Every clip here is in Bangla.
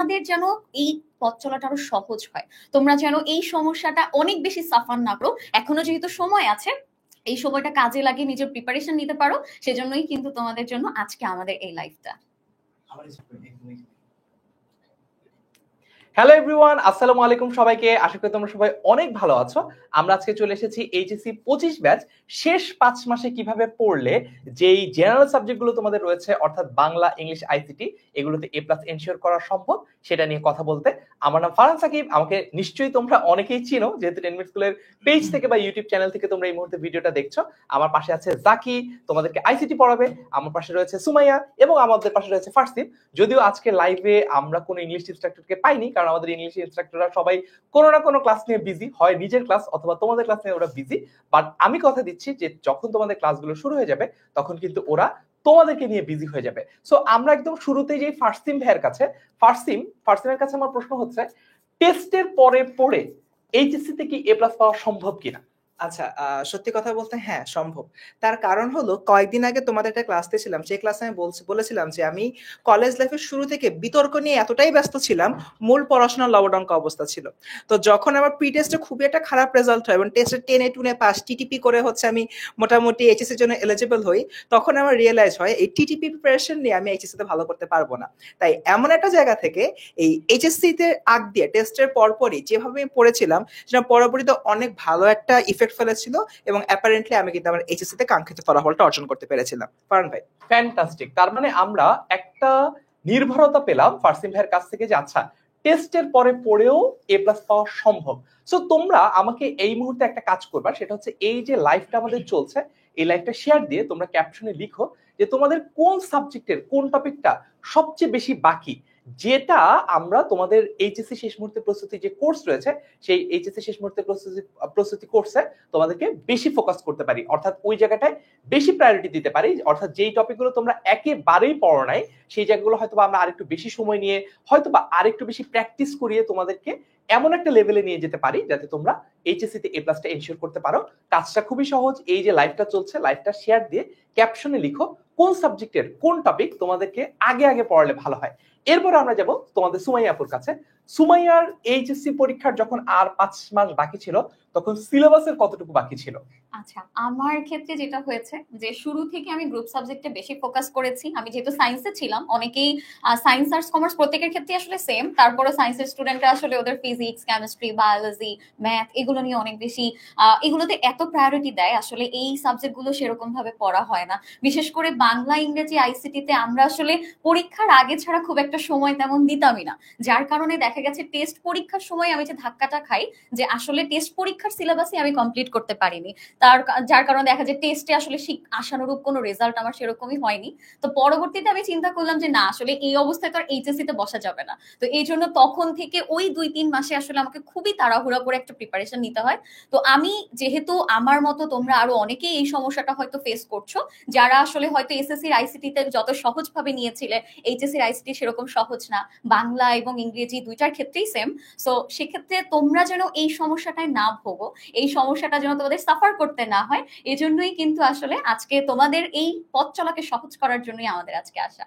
তোমাদের যেন এই পথ চলাটা আরো সহজ হয়, তোমরা যেন এই সমস্যাটা অনেক বেশি সাফার না করো। এখনো যেহেতু সময় আছে, এই সময়টা কাজে লাগিয়ে নিজের প্রিপারেশন নিতে পারো, সেজন্যই কিন্তু তোমাদের জন্য আজকে আমাদের এই লাইফটা। হ্যালো এভরিওয়ান, আসসালামু আলাইকুম সবাইকে। আশা করি তোমরা সবাই অনেক ভালো আছো। আমরা আজকে চলে এসেছি এইচএসসি 25 ব্যাচ শেষ 5 মাসে কিভাবে পড়লে যেই জেনারেল সাবজেক্টগুলো তোমাদের রয়েছে অর্থাৎ বাংলা, ইংলিশ, আইসিটি এগুলোতে A+ এনশিওর করা সম্ভব সেটা নিয়ে কথা বলতে। আমার নাম ফারহান সাকিব। আমাকে নিশ্চয়ই তোমরা অনেকেই চিনো, যেহেতু 10 মিনিট স্কুলের পেজ থেকে বা ইউটিউব চ্যানেল থেকে তোমরা এই মুহূর্তে ভিডিওটা দেখছো। আমার পাশে আছে জাকি, তোমাদেরকে আইসিটি পড়াবে। আমার পাশে রয়েছে সুমাইয়া এবং আমাদের পাশে রয়েছে ফারসিন। যদিও আজকে লাইভে আমরা কোনো ইংলিশ ইনস্ট্রাক্টরকে পাইনি, কারণ আমাদের ইংলিশ ইনস্ট্রাক্টররা সবাই কোনো না কোনো ক্লাস নিয়ে বিজি, হয় নিজের ক্লাস অথবা তোমাদের ক্লাস নিয়ে ওরা বিজি। বাট আমি কথা দিচ্ছি যে যখন তোমাদের ক্লাসগুলো শুরু হয়ে যাবে তখন কিন্তু ওরা তোমাদেরকে নিয়ে বিজি হয়ে যাবে। সো আমরা একদম শুরুতেই যে ফারসিন ভাইয়ের কাছে, ফারসিনের কাছে আমার প্রশ্ন হচ্ছে, টেস্টের পরে পড়ে এইচএসসি তে কি A+ পাওয়া সম্ভব কিনা? আচ্ছা, সত্যি কথা বলতে হ্যাঁ সম্ভব। তার কারণ হলো কয়েকদিন আগে তোমাদের একটা ক্লাস ছিলাম, সেই ক্লাসে আমি বলেছিলাম যে আমি কলেজ লাইফের শুরু থেকে বিতর্ক নিয়ে এতটাই ব্যস্ত ছিলাম, মূল পড়াশোনার লবডঙ্ক অবস্থা ছিল। তো যখন আমার প্রি টেস্টে খুবই একটা খারাপ রেজাল্ট হয় এবং টেস্টে 10-এ 2-এ পাস, টিটিপি করে হচ্ছে আমি মোটামুটি এইচএসসি এর জন্য এলিজিবল হই, তখন আমার রিয়েলাইজ হয় এই টিটিপি প্রিপারেশন নিয়ে আমি এইচএসসি তে ভালো করতে পারবো না। তাই এমন একটা জায়গা থেকে এই এইচএসসি তে আগ দিয়ে টেস্টের পরপরই যেভাবে আমি পড়েছিলাম সেটা পরবর্তীতে অনেক ভালো একটা ইফেক্ট ফেলেছিল এবং অ্যাপারেন্টলি আমি কিন্তু আমার এইচএসসি তে কাঙ্ক্ষিত ফলাফলটা অর্জন করতে পেরেছিলাম। ফারহান ভাই, ফ্যান্টাস্টিক। তার মানে আমরা একটা নির্ভরতা পেলাম ফারসিন ভাইয়ের কাছ থেকে যে আচ্ছা টেস্টের পরে পড়েও A+ পাওয়া সম্ভব। সো তোমরা আমাকে এই মুহূর্তে একটা কাজ করবা, সেটা হচ্ছে এই যে লাইভটা আমাদের চলছে এই লাইভটা শেয়ার দিয়ে তোমরা ক্যাপশনে লিখো যে তোমাদের কোন সাবজেক্টের কোন টপিকটা সবচেয়ে বেশি বাকি, যেটা আমরা তোমাদের এইচএসসি শেষ মুহূর্তে প্রস্তুতি যে কোর্স রয়েছে সেই এইচএসসি শেষ মুহূর্তে প্রস্তুতি কোর্সে তোমাদেরকে বেশি ফোকাস করতে পারি, অর্থাৎ ওই জায়গাটায় বেশি প্রায়োরিটি দিতে পারি। অর্থাৎ যেই টপিকগুলো তোমরা একেবারেই পড়ো নাই সেই জায়গাগুলো হয়তো আমরা আরেকটু বেশি সময় নিয়ে হয়তো বা আরেকটু বেশি প্র্যাকটিস করিয়ে তোমাদেরকে এমন একটা লেভেলে নিয়ে যেতে পারি যাতে তোমরা এইচএসসি তে A+ এনশিওর করতে পারো। কাজটা খুবই সহজ। এই যে লাইভটা চলছে, লাইভটা শেয়ার দিয়ে ক্যাপশনে লিখো কোন সাবজেক্টের কোন টপিক তোমাদেরকে আগে আগে পড়ালে ভালো হয়। এরপর আমরা যাব তোমাদের সুমাইয়া আপুর কাছে। সুমাইয়ার এইচএসসি পরীক্ষার যখন আর 5 মাস বাকি ছিল তখন সিলেবাসের কতটুকু বাকি ছিল? আচ্ছা, আমার ক্ষেত্রে যেটা হয়েছে যে শুরু থেকে আমি গ্রুপ সাবজেক্টে বেশি ফোকাস করেছি। আমি যেহেতু সায়েন্সে ছিলাম, অনেকেই সায়েন্স আর্টস কমার্স প্রত্যেকের ক্ষেত্রে আসলে সেম, তারপরে সায়েন্সের স্টুডেন্টরা আসলে ওদের ফিজিক্স, কেমিস্ট্রি, বায়োলজি, ম্যাথ এগুলো নিয়ে অনেক বেশি এগুলোতে এত প্রায়োরিটি দেয়। আসলে এই সাবজেক্টগুলো সেরকম ভাবে পড়া হয় না। বিশেষ করে বাংলা, ইংরেজি, আইসিটিতে আমরা আসলে পরীক্ষার আগে ছাড়া খুব একটা সময় তেমন দিতামই না, যার কারণে দেখা গেছে টেস্ট পরীক্ষার সময় আমি যে ধাক্কাটা খাই যে আসলে টেস্ট পরীক্ষার সিলেবাসই আমি কমপ্লিট করতে পারিনি, যার কারণে দেখা যায় টেস্টে আসলে আশানুরূপ কোনো রেজাল্ট আমার সেরকমই হয়নি। তো পরবর্তীতে আমি চিন্তা করলাম যে না, আসলে এই অবস্থায় তো আর এইচএসসি তে বসা যাবে না। তো এই জন্য তখন থেকে ওই 2-3 মাসে আসলে আমাকে খুবই তাড়াহুড়া করে একটা প্রিপারেশন নিতে হয়। তো আমি যেহেতু আমার মতো তোমরা আরো অনেকেই এই সমস্যাটা হয়তো ফেস করছো, যারা আসলে হয়তো এসএসসির আইসিটি তে যত সহজভাবে নিয়েছিলে এইচএসসির আইসিটি সেরকম সহজ না, বাংলা এবং ইংরেজি দুইটার ক্ষেত্রেই সেম। সো সেক্ষেত্রে তোমরা যেন এই সমস্যাটায় না ভোগো, এই সমস্যাটা যেন তোমাদের সাফার করতে না হয়, এজন্যই কিন্তু আসলে আজকে তোমাদের এই পথ চলাকে সহজ করার জন্যই আমাদের আজকে আসা।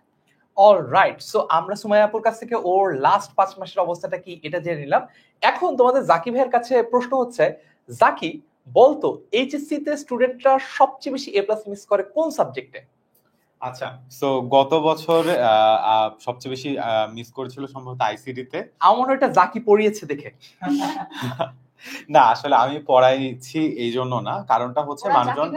অলরাইট, সো আমরা সুমাইয়া আপুর কাছ থেকে ওর লাস্ট 5 মাসের অবস্থাটা কি এটা জেনে নিলাম। এখন তোমাদের জাকি ভাইয়ের কাছে প্রশ্ন হচ্ছে, জাকি বলতো এইচএসসি তে স্টুডেন্টরা সবচেয়ে বেশি A+ মিস করে কোন সাবজেক্টে? আচ্ছা, সো গত বছর সবচেয়ে বেশি মিস করেছিল সম্ভবত আইসিডি তে। আমার মনে হয় এটা জাকি পড়িয়েছে দেখে। না, আসলে আমি পড়াইছি এই জন্য না, কারণটা হচ্ছে মানুষজন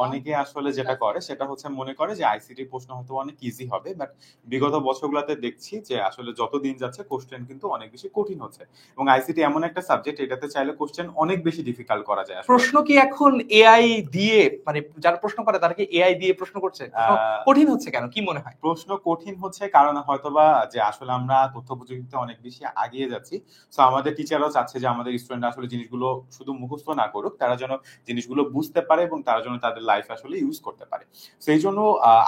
অনেকে আসলে যেটা করে সেটা হচ্ছে মনে করে যে আইসিটি প্রশ্ন হয়তো অনেক ইজি হবে, বাট বিগত বছরগুলোতে দেখছি যে আসলে যত দিন যাচ্ছে কোশ্চেন কিন্তু অনেক বেশি কঠিন হচ্ছে। এবং আইসিটি এমন একটা সাবজেক্ট, এটাতে চাইলে কোশ্চেন অনেক বেশি ডিফিকাল্ট করা যায়। প্রশ্ন কি এখন এআই দিয়ে, মানে যারা প্রশ্ন করে তারা কি এআই দিয়ে প্রশ্ন করছে? কঠিন হচ্ছে কেন, কি মনে হয়? প্রশ্ন কঠিন হচ্ছে কারণ হয়তোবা যে আসলে আমরা তথ্য প্রযুক্তিতে অনেক বেশি এগিয়ে যাচ্ছি, সো আমাদের টিচাররাও চাচ্ছে চাচ্ছে যে আমাদের স্টুডেন্ট আসলে জিনিসগুলো শুধু মুখস্থ না করুক, তারা যেন জিনিসগুলো বুঝতে পারে এবং তারা যেন তাদের লাইফে আসলে ইউজ করতে পারে। সেই জন্য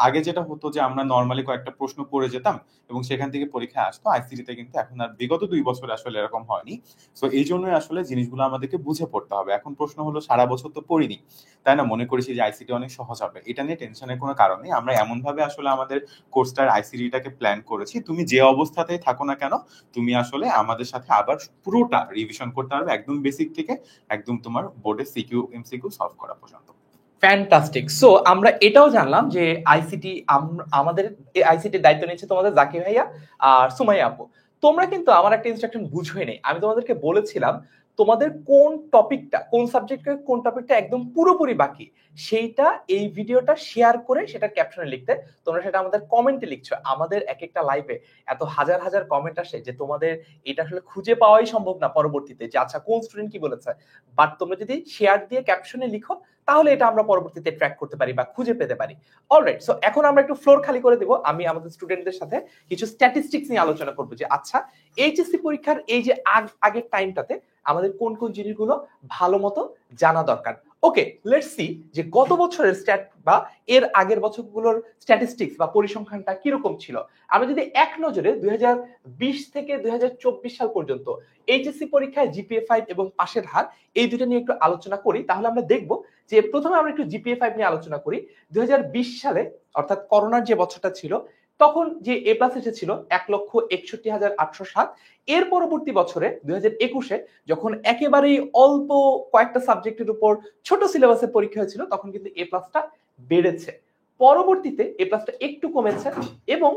আগে যেটা হতো যে আমরা নর্মালি কয়েকটা প্রশ্ন পড়ে যেতাম এবং সেখান থেকে পরীক্ষা আসতো, আইসিটিতে কিন্তু এখন আর বিগত 2 বছরে আসলে এরকম হয়নি। সো এই জন্যই আসলে জিনিসগুলো আমাদেরকে বুঝে পড়তে হবে। এখন প্রশ্ন হলো সারা বছর তো পড়িনি, তাই না, মনে করেছি যে আইসিটি অনেক সহজ হবে, এটা নিয়ে টেনশনের কোনো কারণ নেই। আমরা এমন ভাবে আসলে আমাদের কোর্সটার আইসিটিটাকে প্ল্যান করেছি, তুমি যে অবস্থাতেই থাকো না কেন তুমি আসলে আমাদের সাথে আবার পুরোটা রিভিশন করতে পারবে, একদম বেসিক থেকে একদম তোমার বোর্ডে সিকিউ এমসিকিউ সলভ করা পর্যন্ত। ফ্যান্টাস্টিক। সো আমরা এটাও জানলাম যে আইসিটি, আমাদের আইসিটির দায়িত্ব নিচ্ছে তোমাদের জাকির ভাইয়া আর সুমাইয়া আপু। তোমরা কিন্তু আমার একটা ইনস্ট্রাকশন বুঝোই নেই। আমি তোমাদেরকে বলেছিলাম তোমাদের কোন টপিকটা, কোন সাবজেক্টের কোন টপিকটা একদম পুরোপুরি বাকি, সেইটা এই ভিডিওটা শেয়ার করে সেটা ক্যাপশনে লিখতে। তোমরা সেটা আমাদের কমেন্টে লিখছো। আমাদের এক একটা লাইভে এত হাজার হাজার কমেন্ট আসে যে তোমাদের এটা আসলে খুঁজে পাওয়াই সম্ভব না পরবর্তীতে যে আচ্ছা কোন স্টুডেন্ট কি বলেছে। বাট তোমরা যদি শেয়ার দিয়ে ক্যাপশনে লিখো তাহলে এটা আমরা পরবর্তীতে ট্র্যাক করতে পারি বা খুঁজে পেতে পারি। অলরাইট, সো এখন আমরা একটু ফ্লোর খালি করে দেব। আমি আমাদের স্টুডেন্টদের সাথে কিছু স্ট্যাটিস্টিক্স নিয়ে আলোচনা করব যে আচ্ছা এইচএসসি পরীক্ষার এই যে আগের টাইমটাতে আমাদের কোন কোন জিনিসগুলো ভালো মতো জানা দরকার। ওকে, লেটস সি যে গত বছরের স্ট্যাট বা এর আগের বছরগুলোর স্ট্যাটিস্টিক্স বা পরিসংখ্যানটা কিরকম ছিল। আমরা যদি এক নজরে 2020 থেকে 2024 সাল পর্যন্ত এইচএসসি পরীক্ষায় জিপিএ 5 এবং পাশের হার এই দুটো নিয়ে একটু আলোচনা করি, তাহলে আমরা দেখব যে প্রথমে আমরা একটু জিপিএ 5 নিয়ে আলোচনা করি। 2020 সালে অর্থাৎ করোনার যে বছরটা ছিল তখন যে এ প্লাস এসেছিল 1,61,807। এর পরবর্তী বছরে 2021-এ যখন একেবারেই অল্প কয়েকটা সাবজেক্টের উপর ছোট সিলেবাসের পরীক্ষা হয়েছিল তখন কিন্তু এ প্লাসটা বেড়েছে। পরবর্তীতে এ প্লাসটা একটু কমেছে এবং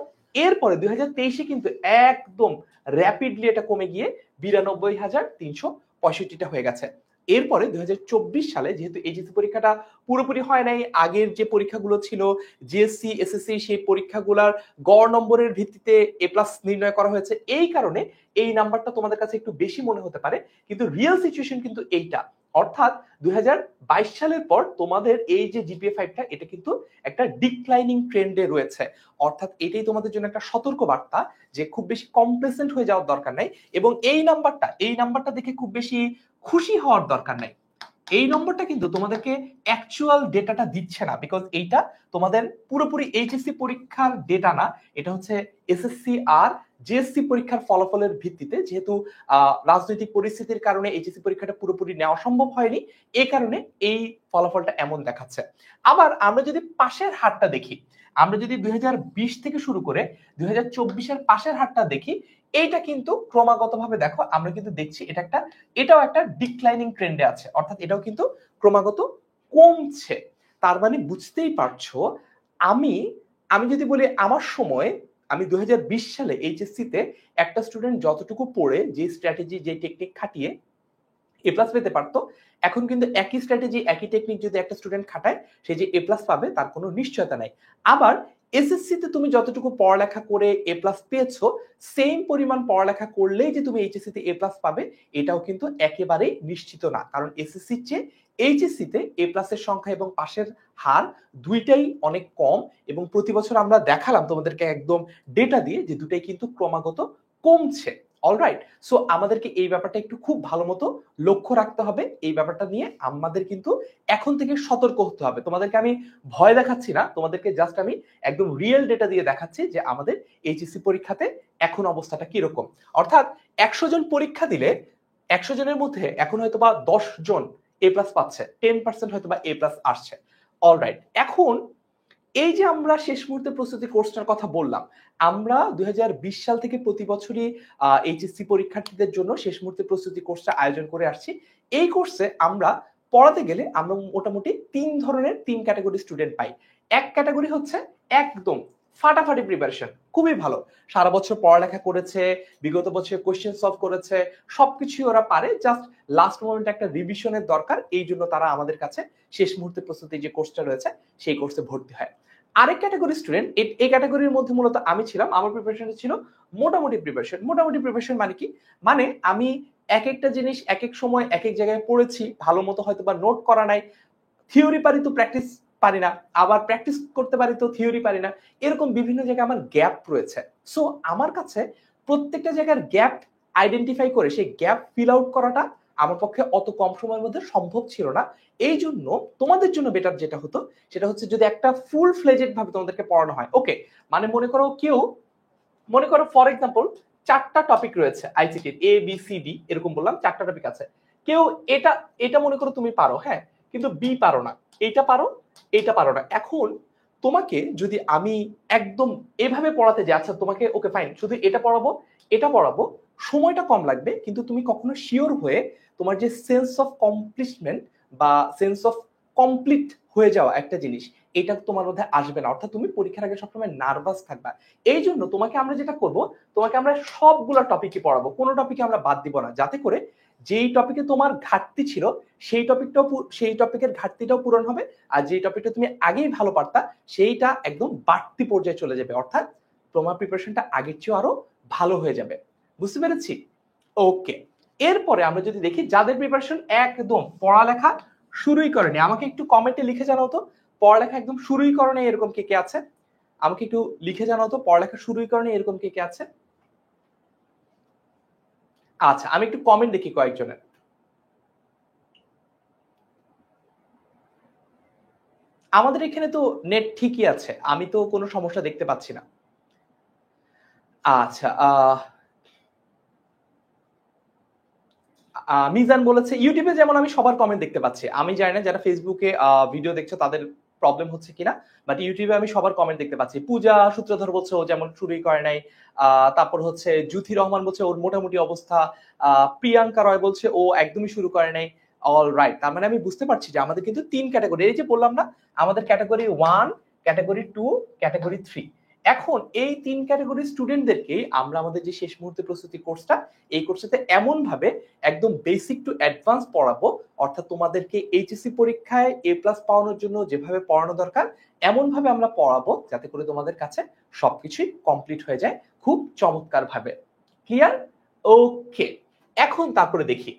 এরপরে 2023-এ কিন্তু একদম র্যাপিডলি এটা কমে গিয়ে 92,365টা হয়ে গেছে। এরপরে 2024 সালে যেহেতু এইচএসসি পরীক্ষাটা পুরোপুরি হয় নাই, আগের যে পরীক্ষাগুলো ছিল জিএসসি এসএসসি সেই পরীক্ষাগুলোর গড় নম্বরের ভিত্তিতে এ প্লাস নির্ণয় করা হয়েছে। এই কারণে এই নাম্বারটা তোমাদের কাছে একটু বেশি মনে হতে পারে, কিন্তু রিয়েল সিচুয়েশন কিন্তু এইটা। অর্থাৎ 2022 সালের পর তোমাদের এই যে জিপিএ 5টা এটা কিন্তু একটা ডিক্লাইনিং ট্রেন্ডে রয়েছে। অর্থাৎ এটাই তোমাদের জন্য একটা সতর্ক বার্তা যে খুব বেশি কমপ্লেসেন্ট হয়ে যাওয়ার দরকার নাই এবং এই নাম্বারটা দেখে খুব বেশি খুশি হওয়ার দরকার নাই। এই নম্বরটা কিন্তু তোমাদেরকে অ্যাকচুয়াল ডেটাটা দিচ্ছে না, বিকজ এইটা তোমাদের পুরোপুরি এইচএসসি পরীক্ষার ডেটা না, এটা হচ্ছে এসএসসি আর জিএসসি পরীক্ষার ফলাফলের ভিত্তিতে। যেহেতু রাজনৈতিক পরিস্থিতির কারণে এইচএসসি পরীক্ষাটা পুরোপুরি নেওয়া সম্ভব হয়নি, এই কারণে এই ফলাফলটা এমন দেখাচ্ছে। আবার আমরা যদি পাশের হারটা দেখি, আমরা যদি 2020 থেকে শুরু করে 2024-এর পাশের হারটা দেখি, এইটা কিন্তু ক্রমাগতভাবে দেখো আমরা কিন্তু দেখছি এটাও একটা ডিক্লাইনিং ট্রেন্ডে আছে। অর্থাৎ এটাও কিন্তু ক্রমাগত কমছে। তার মানে বুঝতেই পারছো, আমি যদি বলি আমার সময় আমি 2020 সালে এইচএসসি তে একটা স্টুডেন্ট যতটুকু পড়ে যে স্ট্র্যাটেজি যে টেকনিক খাটিয়ে এ প্লাস পেতে পারতো, এখন কিন্তু একই স্ট্র্যাটেজি একই টেকনিক যদি একটা স্টুডেন্ট খাটায় সে যে এ প্লাস পাবে তার কোনো নিশ্চয়তা নাই। আবার এসএসসি তে তুমি যতটুকু পড়ালেখা করে এ প্লাস পেয়েছো, সেম পরিমাণ পড়ালেখা করলেই যে তুমি এইচএসসি তে এ প্লাস পাবে এটাও কিন্তু একেবারেই নিশ্চিত না। কারণ এসএসসি র চেয়ে এইচএসসি তে এ প্লাসের সংখ্যা এবং পাশের হার দুইটাই অনেক কম এবং প্রতি বছর আমরা দেখালাম তোমাদেরকে একদম ডেটা দিয়ে যে দুটাই কিন্তু ক্রমাগত কমছে। অলরাইট, সো আমাদেরকে এই ব্যাপারটা একটু খুব ভালো মতো লক্ষ্য রাখতে হবে। এই ব্যাপারটা নিয়ে আমাদের কিন্তু এখন থেকে সতর্ক হতে হবে। তোমাদেরকে আমি ভয় দেখাচ্ছি না, তোমাদেরকে জাস্ট আমি একদম রিয়েল ডেটা দিয়ে দেখাচ্ছি যে আমাদের এইচএসসি পরীক্ষাতে এখন অবস্থাটা কিরকম। অর্থাৎ 100 জন পরীক্ষা দিলে 100 জনের মধ্যে এখন হয়তো বা 10 জন এ প্লাস পাচ্ছে, 10% হয়তো বা এ প্লাস আসছে। অলরাইট, এখন এই যে আমরা শেষ মুহূর্তে প্রস্তুতি কোর্সটার কথা বললাম, আমরা 2020 সাল থেকে প্রতি বছরই এইচএসসি পরীক্ষার্থীদের জন্য শেষ মুহূর্তে প্রস্তুতি কোর্সটা আয়োজন করে আসছি। এই কোর্সে আমরা পড়াতে গেলে আমরা মোটামুটি 3 ক্যাটাগরি স্টুডেন্ট পাই। এক ক্যাটাগরি হচ্ছে একদম ফাটাফাটি প্রিপারেশন, খুবই ভালো, সারা বছর পড়ালেখা করেছে, বিগত বছর কোশ্চেন সলভ করেছে, সবকিছু ওরা পারে, জাস্ট লাস্ট মোমেন্টে একটা রিভিশনের দরকার, এই জন্য তারা আমাদের কাছে শেষ মুহূর্তে প্রস্তুতি যে কোর্সটা রয়েছে সেই কোর্সে ভর্তি হয়। আরেক ক্যাটাগরি স্টুডেন্ট, এই ক্যাটাগরির মধ্যে মূলত আমি ছিলাম। আমার প্রিপারেশন ছিল মোটামুটি প্রিপারেশন। মানে কি, মানে আমি এক একটা জিনিস এক এক সময় এক এক জায়গায় পড়েছি, ভালো মতো হয়তো বা নোট করা নাই, থিওরি পারি তো প্র্যাকটিস পারি না, আবার প্র্যাকটিস করতে পারি তো থিওরি পারি না, এরকম বিভিন্ন জায়গায় আমার গ্যাপ রয়েছে। সো আমার কাছে প্রত্যেকটা জায়গার গ্যাপ আইডেন্টিফাই করে সেই গ্যাপ ফিল আউট করাটা আমার পক্ষে অত কম সময়ের মধ্যে সম্ভব ছিল না। এই জন্য তোমাদের জন্য বেটার যেটা হতো সেটা হচ্ছে যদি একটা ফুল ফ্লেজেড ভাবে তোমাদেরকে পড়ানো হয়। ওকে, মানে মনে করো ফর এক্সাম্পল 4টা টপিক রয়েছে আইসিটির, এ বি সি ডি এরকম বললাম 4টা টপিক আছে। কেউ এটা মনে করো তুমি পারো, হ্যাঁ, কিন্তু বি পারো না, এইটা পারো, এইটা পারো না। এখন তোমাকে যদি আমি একদম এভাবে পড়াতে যাই, আচ্ছা তোমাকে ওকে ফাইন শুধু এটা পড়াবো, সময়টা কম লাগবে, কিন্তু তুমি কখনো শিওর হয়ে তোমার যে সেন্স অফ কমপ্লিটমেন্ট বা সেন্স অফ কমপ্লিট হয়ে যাওয়া একটা জিনিস, এটা তোমার মধ্যে আসবে না। অর্থাৎ তুমি পরীক্ষার আগে সবসময় নার্ভাস থাকবা। এই জন্য তোমাকে আমরা যেটা করব, তোমাকে আমরা সবগুলো টপিকই পড়াবো, কোনো টপিকে আমরা বাদ দিব না, যাতে করে যেই টপিকে তোমার ঘাটতি ছিল সেই টপিকের ঘাটতিটাও পূরণ হবে, আর যেই টপিকটা তুমি আগেই ভালো পারতা সেইটা একদম বাড়তি পর্যায়ে চলে যাবে। অর্থাৎ তোমার প্রিপারেশনটা আগের চেয়ে আরো ভালো হয়ে যাবে। বুঝতে পেরেছি? ওকে, এরপরে আমরা যদি দেখি যাদের প্রিপারেশন একদম পড়ালেখা শুরুই করেনি, আমাকে একটু কমেন্টে লিখে জানাও তো পড়ালেখা একদম শুরুই করেনি এরকম কে কে আছে। আমাকে একটু লিখে জানাও তো পড়ালেখা শুরুই করেনি এরকম কে কে আছে। আচ্ছা, আমি একটু কমেন্ট দেখি কয়েকজনের। আমাদের এখানে তো নেট ঠিকই আছে, আমি তো কোনো সমস্যা দেখতে পাচ্ছি না। আচ্ছা, মিজান বলেছে ইউটিউবে যেমন আমি সবার কমেন্ট দেখতে পাচ্ছি, আমি জানি না যারা ফেসবুকে ভিডিও দেখছো তাদের প্রবলেম হচ্ছে কিনা, বাট ইউটিউবে আমি সবার কমেন্ট দেখতে পাচ্ছি। পূজা সূত্রধর বলছে ও যেমন শুরুই করে নাই, তারপর হচ্ছে জুথি রহমান বলছে ওর মোটামুটি অবস্থা, প্রিয়াঙ্কা রয় বলছে ও একদমই শুরু করে নাই। অল রাইট, তার মানে আমি বুঝতে পারছি যে আমাদের কিন্তু 3 ক্যাটাগরি, এই যে বললাম না আমাদের ক্যাটাগরি 1, ক্যাটাগরি 2, ক্যাটাগরি 3। এখন এই 3 ক্যাটাগরি স্টুডেন্টদেরকেই আমরা আমাদের যে শেষ মুহূর্তে প্রস্তুতি কোর্সটা, এই কোর্সটাতে এমন ভাবে একদম বেসিক টু অ্যাডভান্স পড়াবো, অর্থাৎ তোমাদেরকে এইচএসসি পরীক্ষায় এ প্লাস পাওয়ানোর জন্য যেভাবে পড়ানো দরকার এমন ভাবে আমরা পড়াবো যাতে করে তোমাদের কাছে সবকিছুই কমপ্লিট হয়ে যায় খুব চমৎকার ভাবে। ক্লিয়ার? ওকে, এখন তারপরে দেখি,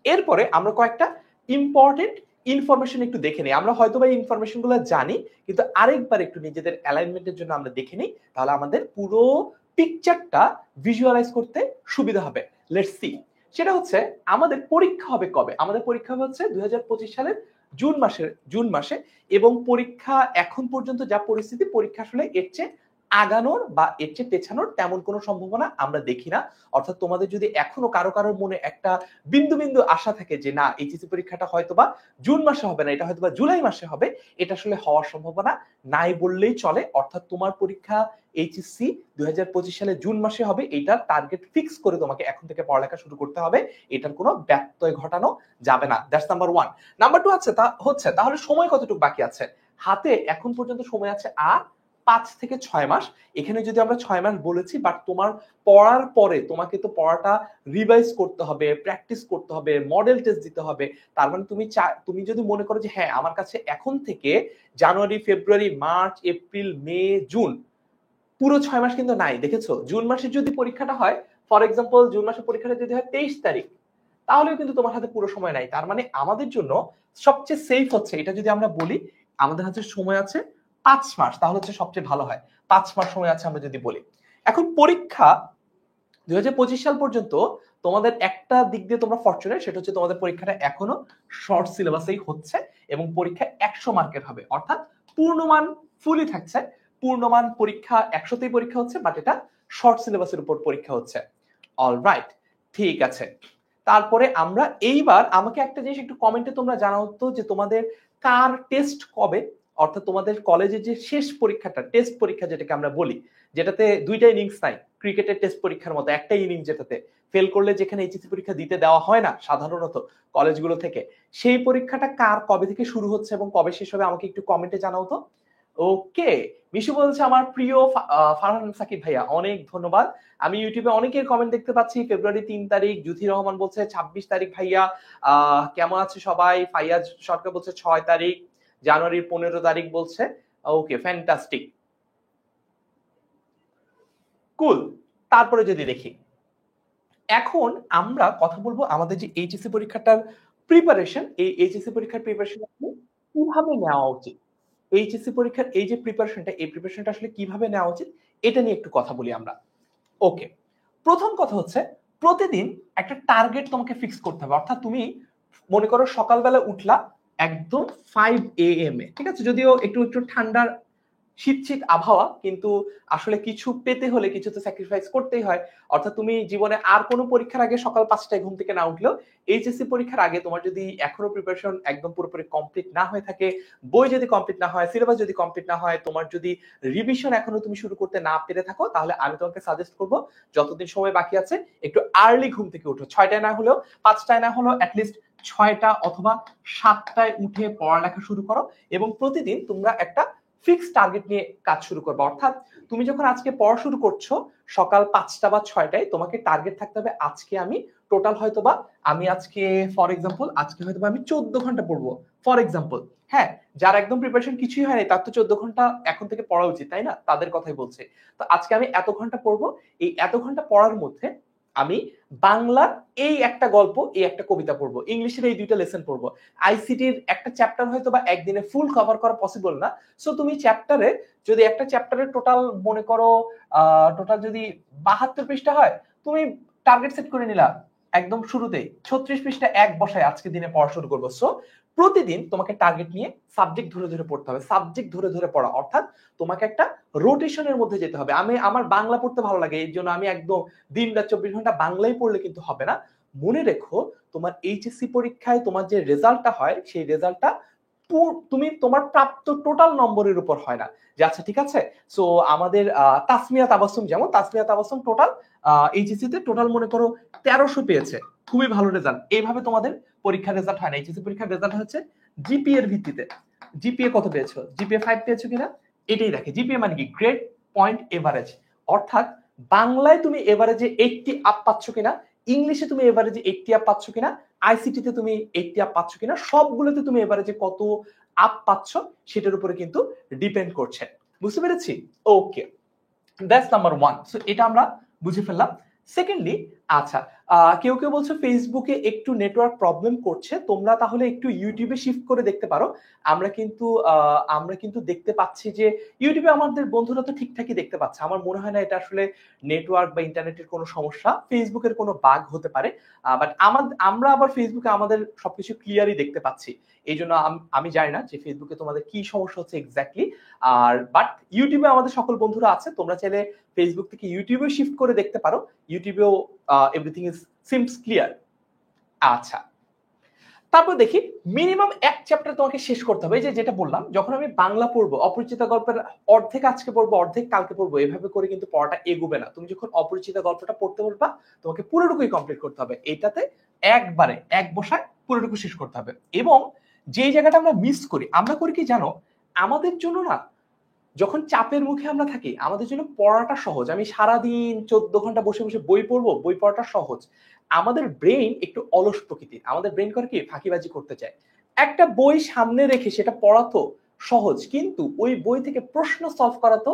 এরপরে আমরা কয়েকটা ইম্পর্টেন্ট ইনফরমেশন একটু দেখে নিই। আমরা হয়তো বা ইনফরমেশন গুলো জানি, কিন্তু আরেকবার একটু নিজেদের অ্যালাইনমেন্টের জন্য আমরা দেখে নিই, তাহলে আমাদের পুরো পিকচারটা ভিজুয়ালাইজ করতে সুবিধা হবে। লেটস সি, সেটা হচ্ছে আমাদের পরীক্ষা হবে কবে। আমাদের পরীক্ষা হবে হচ্ছে 2025 সালের জুন মাসে, এবং পরীক্ষা এখন পর্যন্ত যা পরিস্থিতি, পরীক্ষা আসলে এর চেয়ে আগানোর বা এর চেয়ে পেছানোর তেমন কোনো সম্ভাবনা আমরা দেখি না। অর্থাৎ তোমাদের যদি এখনো কারোর মনে একটা বিন্দু আশা থাকে যে না এইচএসসি পরীক্ষাটা হয়তোবা জুন মাসে হবে না, এটা হয়তোবা জুলাই মাসে হবে, এটা আসলে হওয়ার সম্ভাবনা নাই বললেই চলে। অর্থাৎ তোমার পরীক্ষা এইচএসসি 2025 সালে জুন মাসে হবে, এইটার টার্গেট ফিক্স করে তোমাকে এখন থেকে পড়ালেখা শুরু করতে হবে, এটার কোনো ব্যত্যয় ঘটানো যাবে না। That's number 1। নাম্বার 2 আছে তাহলে সময় কতটুকু বাকি আছে? হাতে এখন পর্যন্ত সময় আছে আর 5 থেকে 6 মাস। এখানে যদি আমরা 6 মাস বলেছি, বাট তোমার পড়ার পরে তোমাকে তো পড়াটা রিভাইজ করতে হবে, প্র্যাকটিস করতে হবে, মডেল টেস্ট দিতে হবে। তার মানে তুমি যদি মনে করো যে হ্যাঁ আমার কাছে এখন থেকে জানুয়ারি, ফেব্রুয়ারি, মার্চ, এপ্রিল, মে, জুন পুরো 6 মাস কিন্তু নাই। দেখেছো, জুন মাসে যদি পরীক্ষাটা হয়, ফর এক্সাম্পল জুন মাসে পরীক্ষাটা যদি হয় 23 তারিখ, তাহলেও কিন্তু তোমার হাতে পুরো সময় নাই। তার মানে আমাদের জন্য সবচেয়ে সেফ হচ্ছে এটা যদি আমরা বলি আমাদের হাতে সময় আছে 5 মাস, তাহলে হচ্ছে সবচেয়ে ভালো হয়। 5 মাস সময় আছে আমরা যদি বলি। এখন পরীক্ষা 2025 সাল পর্যন্ত তোমাদের একটা দিক দিয়ে তোমরা ফরচুনেট, সেটা হচ্ছে তোমাদের পরীক্ষাটা এখনো শর্ট সিলেবাসেই হচ্ছে, এবং পরীক্ষা 100 মার্কের হবে, অর্থাৎ পূর্ণমান ফুলি থাকছে। পূর্ণমান পরীক্ষা 100তেই পরীক্ষা হচ্ছে, বাট এটা শর্ট সিলেবাসের উপর পরীক্ষা হচ্ছে। অল রাইট, ঠিক আছে। তারপরে আমরা এইবার আমাকে একটা জিনিস একটু কমেন্টে তোমরা জানাও তো যে তোমাদের কার টেস্ট কবে, অর্থাৎ তোমাদের কলেজের যে শেষ পরীক্ষাটা, টেস্ট পরীক্ষা যেটাকে আমরা বলি, যেটাতে 2টা ইনিংস নাই, ক্রিকেটের টেস্ট পরীক্ষার মতো একটা ইনিংস, যেটাতে ফেল করলে যেখানে এইচএসসি পরীক্ষা দিতে দেওয়া হয় না সাধারণত কলেজগুলো থেকে, সেই পরীক্ষাটা কার কবে থেকে শুরু হচ্ছে এবং কবে শেষ হবে আমাকে একটু কমেন্টে জানাও তো। ওকে, মিশু বলছে আমার প্রিয় ফারহান সাকিব ভাইয়া, অনেক ধন্যবাদ। আমি ইউটিউবে অনেকের কমেন্ট দেখতে পাচ্ছি। ফেব্রুয়ারি 3 তারিখ, জুথি রহমান বলছে 26 তারিখ ভাইয়া, কেমন আছে সবাই? ফাইয়াজ সরকার বলছে 6 তারিখ, জানুয়ারির 15 তারিখ বলছে। ওকে, ফ্যান্টাস্টিক, কুল। তারপরে যদি দেখি, এখন আমরা কথা বলবো আমাদের যে এইচএসসি পরীক্ষাটার প্রিপারেশন, এই এইচএসসি পরীক্ষার প্রিপারেশন কিভাবে নেওয়া উচিত, এইচএসসি পরীক্ষার এই যে প্রিপারেশনটা, এই প্রিপারেশনটা আসলে কিভাবে নেওয়া উচিত এটা নিয়ে একটু কথা বলি আমরা। ওকে, প্রথম কথা হচ্ছে প্রতিদিন একটা টার্গেট তোমাকে ফিক্স করতে হবে। অর্থাৎ তুমি মনে করো সকালবেলা উঠলা একদম 5 AM এ, ঠিক আছে, যদিও একটু একটু ঠান্ডার শীত শীত আবহাওয়া, কিন্তু আসলে কিছু পেতে হলে কিছু তো স্যাক্রিফাইস করতেই হয়। অর্থাৎ তুমি জীবনে আর কোনো পরীক্ষার আগে সকাল 5টায় ঘুম থেকে না উঠলেও এইচএসসি পরীক্ষার আগে তোমার যদি এখনো প্রিপারেশন একদম পুরোপুরি কমপ্লিট না হয়ে থাকে, বই যদি কমপ্লিট না হয়, সিলেবাস যদি কমপ্লিট না হয়, তোমার যদি রিভিশন এখনো তুমি শুরু করতে না পেরে থাকো, তাহলে আমি তোমাকে সাজেস্ট করব যতদিন সময় বাকি আছে একটু আর্লি ঘুম থেকে উঠো। 6টায় না হলেও 5টায় না হলেও অ্যাটলিস্ট 6টা অথবা 7টায় উঠে পড়ালেখা শুরু করো এবং প্রতিদিন তোমরা একটা ফিক্স টার্গেট নিয়ে কাজ শুরু করবে। অর্থাৎ তুমি যখন আজকে পড়া শুরু করছো সকাল 5টা বা 6টায়, তোমাকে টার্গেট থাকতে হবে আজকে আমি টোটাল হয়তোবা আমি আজকে ফর এক্সাম্পল আজকে হয়তোবা আমি 14 ঘন্টা পড়বো ফর এক্সাম্পল। হ্যাঁ, যার একদম প্রিপারেশন কিছুই হয়নি তার তো 14 ঘন্টা এখন থেকে পড়া উচিত, তাই না? তাদের কথাই বলছে। তো আজকে আমি এত ঘন্টা পড়বো, এই এত ঘন্টা পড়ার মধ্যে আমি বাংলার এই একটা গল্প, এই একটা কবিতা পড়বো, ইংলিশের এই 2টা লেসন পড়বো। আইসিটির একটা চ্যাপ্টার হয়তো বা একদিনে ফুল কভার করা পসিবল না। সো তুমি চ্যাপ্টারে যদি একটা চ্যাপ্টারের টোটাল মনে করো টোটাল যদি 72 পৃষ্ঠা হয়, তুমি টার্গেট সেট করে নিলা একদম শুরুতেই 36 পৃষ্ঠা এক বসায় আজকে দিনে পড়া শুরু করবো। সো প্রতিদিন তোমাকে টার্গেট নিয়ে সাবজেক্ট ধরে ধরে পড়তে হবে, সাবজেক্ট ধরে ধরে পড়া, অর্থাৎ তোমাকে একটা রোটেশনের মধ্যে যেতে হবে। আমার বাংলা পড়তে ভালো লাগে, এই জন্য আমি একদম দিন রাত 24 ঘন্টা বাংলাই পড়লে কিন্তু হবে না। মনে রেখো তোমার এইচএসসি পরীক্ষায় তোমার যে রেজাল্টটা হয় সেই রেজাল্টটা তুমি তোমার প্রাপ্ত টোটাল নম্বরের উপর হয় না। যে আচ্ছা ঠিক আছে, সো আমাদের তাসমিয়া তাবাসসুম, যেমন তাসমিয়া তাবাসসুম টোটাল এইচএসসি তে টোটাল মনে করো 1300 পেয়েছে, খুবই ভালো রেজাল্ট। এইভাবে তোমাদের পরীক্ষার রেজাল্ট হয় না। এইচএসসি পরীক্ষার রেজাল্ট হচ্ছে জিপিএ এর ভিত্তিতে। জিপিএ কত পেয়েছো, জিপিএ 5 পেয়েছো কিনা এটাই দেখে। জিপিএ মানে কি? Grade point average. অর্থাৎ বাংলায় তুমি এভারেজে 80 আপ পাচ্ছ কিনা, ইংলিশে তুমি এভারেজে 80 আপ পাচ্ছ কিনা, আইসিটিতে তুমি 80 আপ পাচ্ছ কিনা, সবগুলোতে তুমি এভারেজে কত আপ পাচ্ছ সেটার উপরে কিন্তু ডিপেন্ড করছে। বুঝতে পেরেছি? ওকে, দ্যাটস নাম্বার 1। সো এটা আমরা বুঝে ফেললাম। সেকেন্ডলি, আচ্ছা কেউ কেউ বলছো ফেসবুকে একটু নেটওয়ার্ক প্রবলেম করছে, তোমরা তাহলে একটু ইউটিউবে শিফট করে দেখতে পারো। আমরা কিন্তু দেখতে পাচ্ছি যে ইউটিউবে আমাদের বন্ধুরা তো ঠিকঠাকই দেখতে পাচ্ছে। আমার মনে হয় না এটা আসলে নেটওয়ার্ক বা ইন্টারনেটের কোনো সমস্যা, ফেসবুকের কোনো বাগ হতে পারে। বাট আমরা আবার ফেসবুকে আমাদের সবকিছু ক্লিয়ারই দেখতে পাচ্ছি। এই জন্য আমি জানি না যে ফেসবুকে তোমাদের কি সমস্যা হচ্ছে এক্স্যাক্টলি। আর বাট ইউটিউবে আমাদের সকল বন্ধুরা আছে, তোমরা চাইলে ফেসবুক থেকে ইউটিউবে শিফট করে দেখতে পারো। ইউটিউবেও এভরিথিং ইজ সিমস ক্লিয়ার। আচ্ছা, তারপর দেখি মিনিমাম এক চ্যাপ্টার তোমাকে শেষ করতে হবে। এই যে যেটা বললাম, যখন আমি বাংলা পড়বো অপরিচিত গল্পের অর্ধেক আজকে পড়বো অর্ধেক কালকে পড়বো, এভাবে করে কিন্তু পড়াটা এগোবে না। তুমি যখন অপরিচিত গল্পটা পড়তে বলবা তোমাকে পুরোটুকুই কমপ্লিট করতে হবে। এটাতে একবারে এক বসায় পুরোটুকু শেষ করতে হবে। এবং যেই জায়গাটা আমরা মিস করি, আমরা করি কি জানো, আমাদের জন্য না যখন চাপের মুখে আমরা থাকি আমাদের জন্য পড়াটা সহজ। আমি সারাদিন 14 ঘন্টা বসে বসে বই পড়বো, বই পড়াটা সহজ। আমাদের ব্রেইন একটু অলস প্রকৃতির, আমাদের ব্রেইন করে কি ফাঁকিবাজি করতে চায়। একটা বই সামনে রেখে সেটা পড়া তো সহজ, কিন্তু ওই বই থেকে প্রশ্ন সলভ করা তো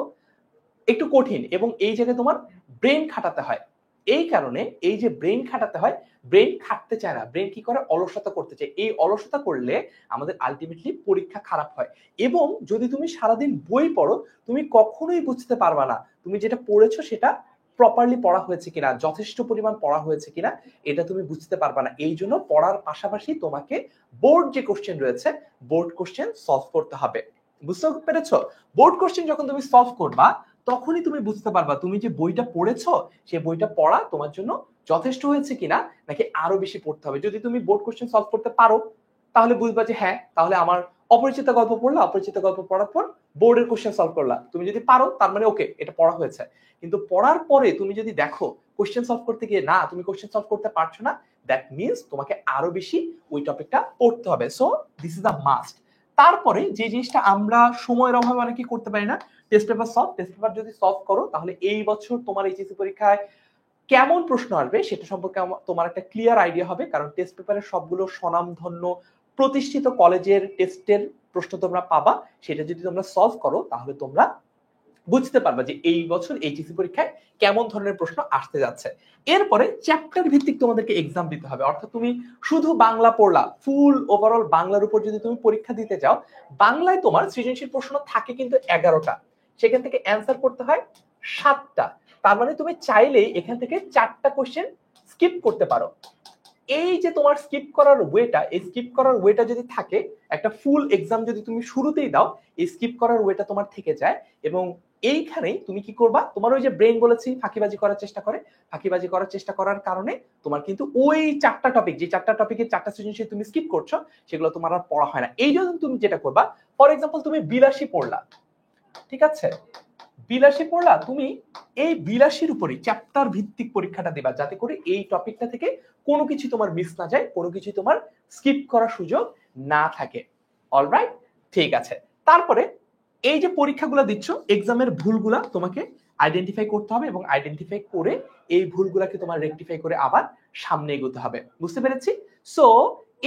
একটু কঠিন, এবং এই জায়গায় তোমার ব্রেন খাটাতে হয়। এই কারণে এই যে ব্রেন খাটাতে হয়, ব্রেন খাটতে চায় না, ব্রেন কি করে অলসতা করতে চায়। এই অলসতা করলে আমাদের আলটিমেটলি পরীক্ষা খারাপ হয়। এবং যদি তুমি সারাদিন বই পড়ো তুমি কখনোই বুঝতে পারবা না তুমি যেটা পড়েছো সেটা প্রপারলি পড়া হয়েছে কিনা, যথেষ্ট পরিমাণ পড়া হয়েছে কিনা, এটা তুমি বুঝতে পারবা না। এই জন্য পড়ার পাশাপাশি তোমাকে বোর্ড যে কোশ্চেন রয়েছে বোর্ড কোশ্চেন সলভ করতে হবে। বুঝতে পেরেছো? বোর্ড কোশ্চেন যখন তুমি সলভ করবা তখনই তুমি বুঝতে পারবা তুমি যে বইটা পড়েছো সেই বইটা পড়া তোমার জন্য যথেষ্ট হয়েছে কিনা, নাকি আরো বেশি পড়তে হবে। যদি তুমি বোর্ড কোশ্চেন সলভ করতে পারো তাহলে বুঝবা যে হ্যাঁ, তাহলে আমার অপরিচিত গল্প পড়লা, অপরিচিত গল্প পড়ার পর বোর্ডের কোশ্চেন সলভ করলা, তুমি যদি পারো তার মানে ওকে, এটা পড়া হয়েছে। কিন্তু পড়ার পরে তুমি যদি দেখো কোশ্চেন সলভ করতে গিয়ে না তুমি কোশ্চেন সলভ করতে পারছো না, দ্যাট মিনস তোমাকে আরো বেশি ওই টপিকটা পড়তে হবে। So this is a must. তারপরে যে জিনিসটা আমরা সময়ের অভাবে অনেকে করতে পারি না, test paper solve. Test paper যদি সলভ করো তাহলে এই বছর তোমার এইচএসসি পরীক্ষায় কেমন প্রশ্ন আসবে সেটা সম্পর্কে তোমার একটা ক্লিয়ার আইডিয়া হবে। কারণ টেস্ট পেপারের সবগুলো স্বনামধন্য প্রতিষ্ঠিত কলেজের টেস্টের প্রশ্ন তোমরা পাবা। সেটা যদি তোমরা সলভ করো তাহলে তোমরা বুঝতে পারবা যে এই বছর এইচএসসি পরীক্ষায় কেমন ধরনের প্রশ্ন আসতে যাচ্ছে। এরপরে চ্যাপ্টার ভিত্তিক তোমাদেরকে এক্সাম দিতে হবে। অর্থাৎ তুমি শুধু বাংলা পড়লা, ফুল ওভারঅল বাংলার উপর যদি তুমি পরীক্ষা দিতে যাও, বাংলায় তোমার সৃজনশীল প্রশ্ন থাকে কিন্তু 11টা, সেখান থেকে অ্যান্সার করতে হয় 7টা। তার মানে তুমি চাইলেই এখান থেকে 4টা কোশ্চেন স্কিপ করতে পারো। এই যে তোমার স্কিপ করার ওয়েটা, এই স্কিপ করার ওয়েটা যদি থাকে, একটা ফুল এক্সাম যদি তুমি শুরুতেই দাও, এই স্কিপ করার ওয়েটা তোমার থেকে যায়। এবং এইখানেই তুমি কি করবা, তোমার ওই যে ব্রেন বলেছি ফাঁকিবাজি করার চেষ্টা করে, ফাঁকিবাজি করার চেষ্টা করার কারণে তোমার কিন্তু ওই চারটা টপিক, যে চারটা টপিকের চারটা সৃজনশীল তুমি স্কিপ করছো, সেগুলো তোমার আর পড়া হয় না। এই জন্য তুমি যেটা করবা, ফর এক্সাম্পল তুমি 82 পড়লা, ঠিক আছে, 82 পড়লা, তুমি এই 82-র উপরই চ্যাপ্টার ভিত্তিক পরীক্ষাটা দিবা, যাতে করে এই টপিকটা থেকে কোনো কিছু তোমার মিস না যায়, কোনো কিছু তোমার স্কিপ করার সুযোগ না থাকে। অলরাইট, ঠিক আছে। তারপরে এই যে পরীক্ষাগুলো দিচ্ছ, এক্সামের ভুলগুলা তোমাকে আইডেন্টিফাই করতে হবে, এবং আইডেন্টিফাই করে এই ভুলগুলাকে তোমার রেকটিফাই করে আবার সামনে এগোতে হবে। বুঝতে পেরেছি? সো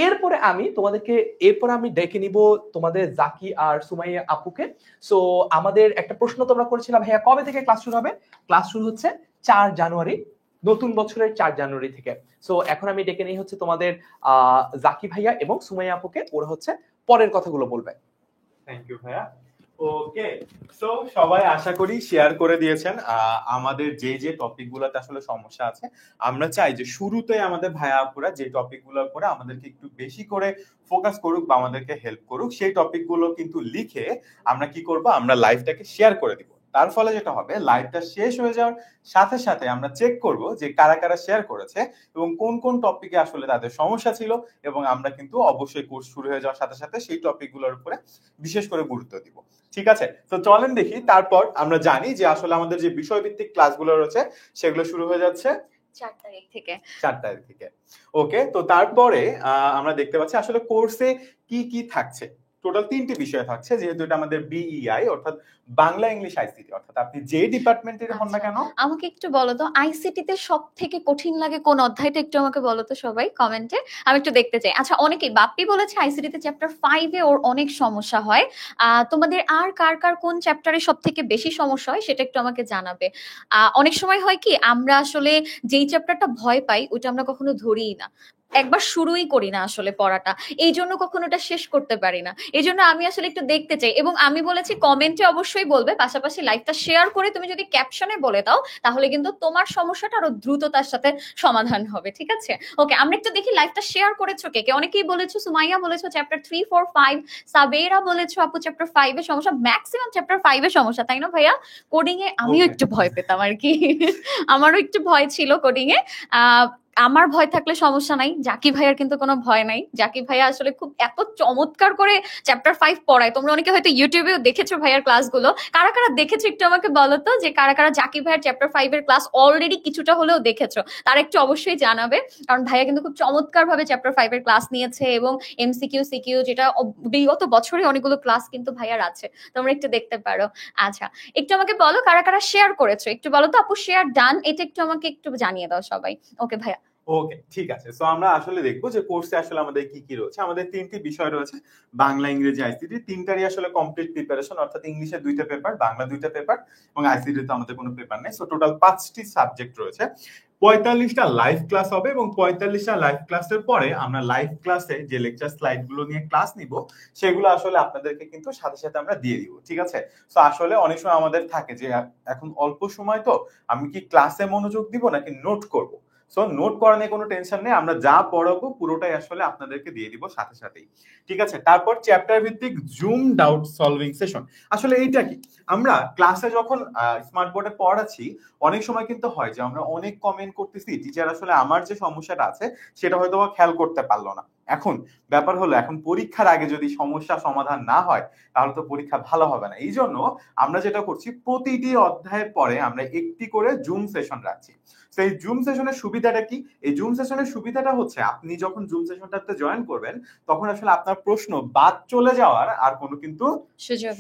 এরপরে আমি ডেকে নিব তোমাদের জাকি আর সুমাইয়া আপুকে। সো আমাদের একটা প্রশ্ন তোমরা করেছিলাম, ভাইয়া কবে থেকে ক্লাস শুরু হবে? ক্লাস শুরু হচ্ছে 4 জানুয়ারি, নতুন বছরের 4 জানুয়ারি থেকে। সো এখন আমি ডেকে নিই হচ্ছে তোমাদের জাকি ভাইয়া এবং সুমাইয়া আপুকে, ওরা হচ্ছে পরের কথাগুলো বলবে। থ্যাংক ইউ ভাইয়া। ওকে, সো সবাই আশা করি শেয়ার করে দিয়েছেন আমাদের যে টপিকগুলোতে আসলে সমস্যা আছে। আমরা চাই যে শুরুতে আমাদের ভাইয়া আপুরা যে টপিকগুলোর উপরে আমাদেরকে একটু বেশি করে ফোকাস করুক বা আমাদেরকে হেল্প করুক, সেই টপিকগুলো কিন্তু লিখে আমরা কি করব, আমরা লাইভটাকে শেয়ার করে দিব। তার ফলে যেটা হবে, লাইভটা শেষ হয়ে যাওয়ার সাথে সাথে আমরা চেক করব যে কারা কারা শেয়ার করেছে এবং কোন কোন টপিকে আসলে তাদের সমস্যা ছিল, এবং আমরা কিন্তু অবশ্যই কোর্স শুরু হয়ে যাওয়ার সাথে সাথে সেই টপিকগুলোর উপরে বিশেষ করে গুরুত্ব দিব। ঠিক আছে, তো চলেন দেখি। তারপর আমরা জানি যে আসলে আমাদের যে বিষয়ভিত্তিক ক্লাসগুলো রয়েছে সেগুলো শুরু হয়ে যাচ্ছে 4 তারিখ থেকে। 4 তারিখ থেকে। ওকে, তো তারপরে আমরা দেখতে পাচ্ছি আসলে কোর্সে কি কি থাকছে। টোটাল 3টি বিষয় থাকছে, যেহেতু এটা আমাদের বিইআই অর্থাৎ বাংলা ইংলিশ আইসিটি, অর্থাৎ আপনি যে ডিপার্টমেন্টের হন না কেন। আমাকে একটু বলো তো, আইসিটি তে সবথেকে কঠিন লাগে কোন অধ্যায়টা, একটু আমাকে বলো তো সবাই কমেন্টে, আমি একটু দেখতে চাই। আচ্ছা, অনেকেই বাপ্পি বলেছে আইসিটি তে চ্যাপ্টার 5 এ ওর অনেক সমস্যা হয়। তোমাদের আর কার কার কোন চ্যাপ্টারে সবথেকে বেশি সমস্যা হয় সেটা একটু আমাকে জানাবে। অনেক সময় হয় কি, আমরা আসলে যেই চ্যাপ্টারটা ভয় পাই ওটা আমরা কখনো ধরিই না, একবার শুরুই করি না আসলে পড়াটা, এই জন্য কখনো ওটা শেষ করতে পারি না। এই জন্য আমি আসলে একটু দেখতে চাই, এবং আমি বলেছি কমেন্টে অবশ্যই বলবে, পাশাপাশি লাইভটা শেয়ার করে তুমি যদি ক্যাপশনে বলে দাও, তাহলে কিন্তু তোমার সমস্যাটা আরো দ্রুততার সাথে সমাধান হবে। ঠিক আছে, ওকে, আমরা একটু দেখি লাইভটা শেয়ার করেছো কে কে। অনেকেই বলেছো, সুমাইয়া বলেছো চ্যাপ্টার 3, 4, 5, সাবেরা বলেছো আপু চ্যাপ্টার 5 এর সমস্যা, ম্যাক্সিমাম চ্যাপ্টার 5 এর সমস্যা, তাই না ভাইয়া? কোডিং এ আমিও একটু ভয় পেতাম আর কি, আমারও একটু ভয় ছিল কোডিং এ। আমার ভয় থাকলে সমস্যা নাই, জাকি ভাইয়ার কিন্তু কোনো ভয় নাই। জাকি ভাইয়া আসলে খুব এত চমৎকার করে চ্যাপ্টার 5 পড়ায়। তোমরা অনেকে হয়তো ইউটিউবেও দেখেছো ভাইয়ার ক্লাসগুলো, কারা কারা দেখেছো একটু আমাকে বলো তো, যে কারা কারা জাকি ভাইয়ার চ্যাপ্টার 5 এর ক্লাস অলরেডি কিছুটা হলেও দেখেছো, তারা একটু অবশ্যই জানাবে। কারণ ভাইয়া কিন্তু খুব চমৎকার ভাবে চ্যাপ্টার 5 এর ক্লাস নিয়েছে, এবং এমসিকিউ সিকিউ যেটা বিগত বছরে অনেকগুলো ক্লাস কিন্তু ভাইয়ার আছে, তোমরা একটু দেখতে পারো। আচ্ছা, একটু আমাকে বলো কারা কারা শেয়ার করেছো, একটু বলো তো আপু, শেয়ার ডান, এটা একটু আমাকে একটু জানিয়ে দাও সবাই। ওকে ভাইয়া, ওকে, ঠিক আছে। সো আমরা আসলে দেখবো যে কোর্সে আসলে আমাদের কি কি রয়েছে। আমাদের 3টি বিষয় রয়েছে, বাংলা ইংরেজি আইসিটি। 3টারই আসলে কমপ্লিট প্রিপারেশন, অর্থাৎ ইংলিশে 2টা পেপার, বাংলা 2টা পেপার, এবং আইসিটি তে আমাদের কোনো পেপার নেই। সো টোটাল 5টি সাবজেক্ট রয়েছে। 45টা লাইভ ক্লাস হবে, এবং 45টা লাইভ ক্লাসের পরে আমরা লাইভ ক্লাসে যে লেকচার স্লাইড গুলো নিয়ে ক্লাস নিব, সেগুলো আসলে আপনাদেরকে কিন্তু সাথে সাথে আমরা দিয়ে দিব। ঠিক আছে, তো আসলে অনেক সময় আমাদের থাকে যে এখন অল্প সময়, তো আমি কি ক্লাসে মনোযোগ দিব নাকি নোট করব। সো নোট করা নিয়ে কোনো টেনশন নেই, আমরা যা পড়াবো পুরোটাই আসলে আপনাদেরকে দিয়ে দিব সাথে সাথেই। ঠিক আছে, তারপর চ্যাপ্টার ভিত্তিক জুম ডাউট সলভিং সেশন। আসলে এইটা কি, আমরা ক্লাসে যখন স্মার্ট বোর্ডে পড়াচ্ছি, অনেক সময় কিন্তু হয় যে আমরা অনেক কমেন্ট করতেছি, টিচার আসলে আমার যে সমস্যাটা আছে সেটা হয়তো খেয়াল করতে পারলো না। এখন ব্যাপার হলো, এখন পরীক্ষার আগে যদি সমস্যা সমাধান না হয়, তাহলে তো পরীক্ষা ভালো হবে না। এই জন্য আমরা যেটা করছি, প্রতিটি অধ্যায়ের পরে আমরা একটি করে জুম সেশন রাখছি। সেই জুম সেশনের সুবিধাটা কি? এই জুম সেশনের সুবিধাটা হচ্ছে, আপনি যখন জুম সেশনটাতে জয়েন করবেন, তখন আসলে আপনার প্রশ্ন বাদ চলে যাওয়ার আর কোনো কিন্তু সুযোগ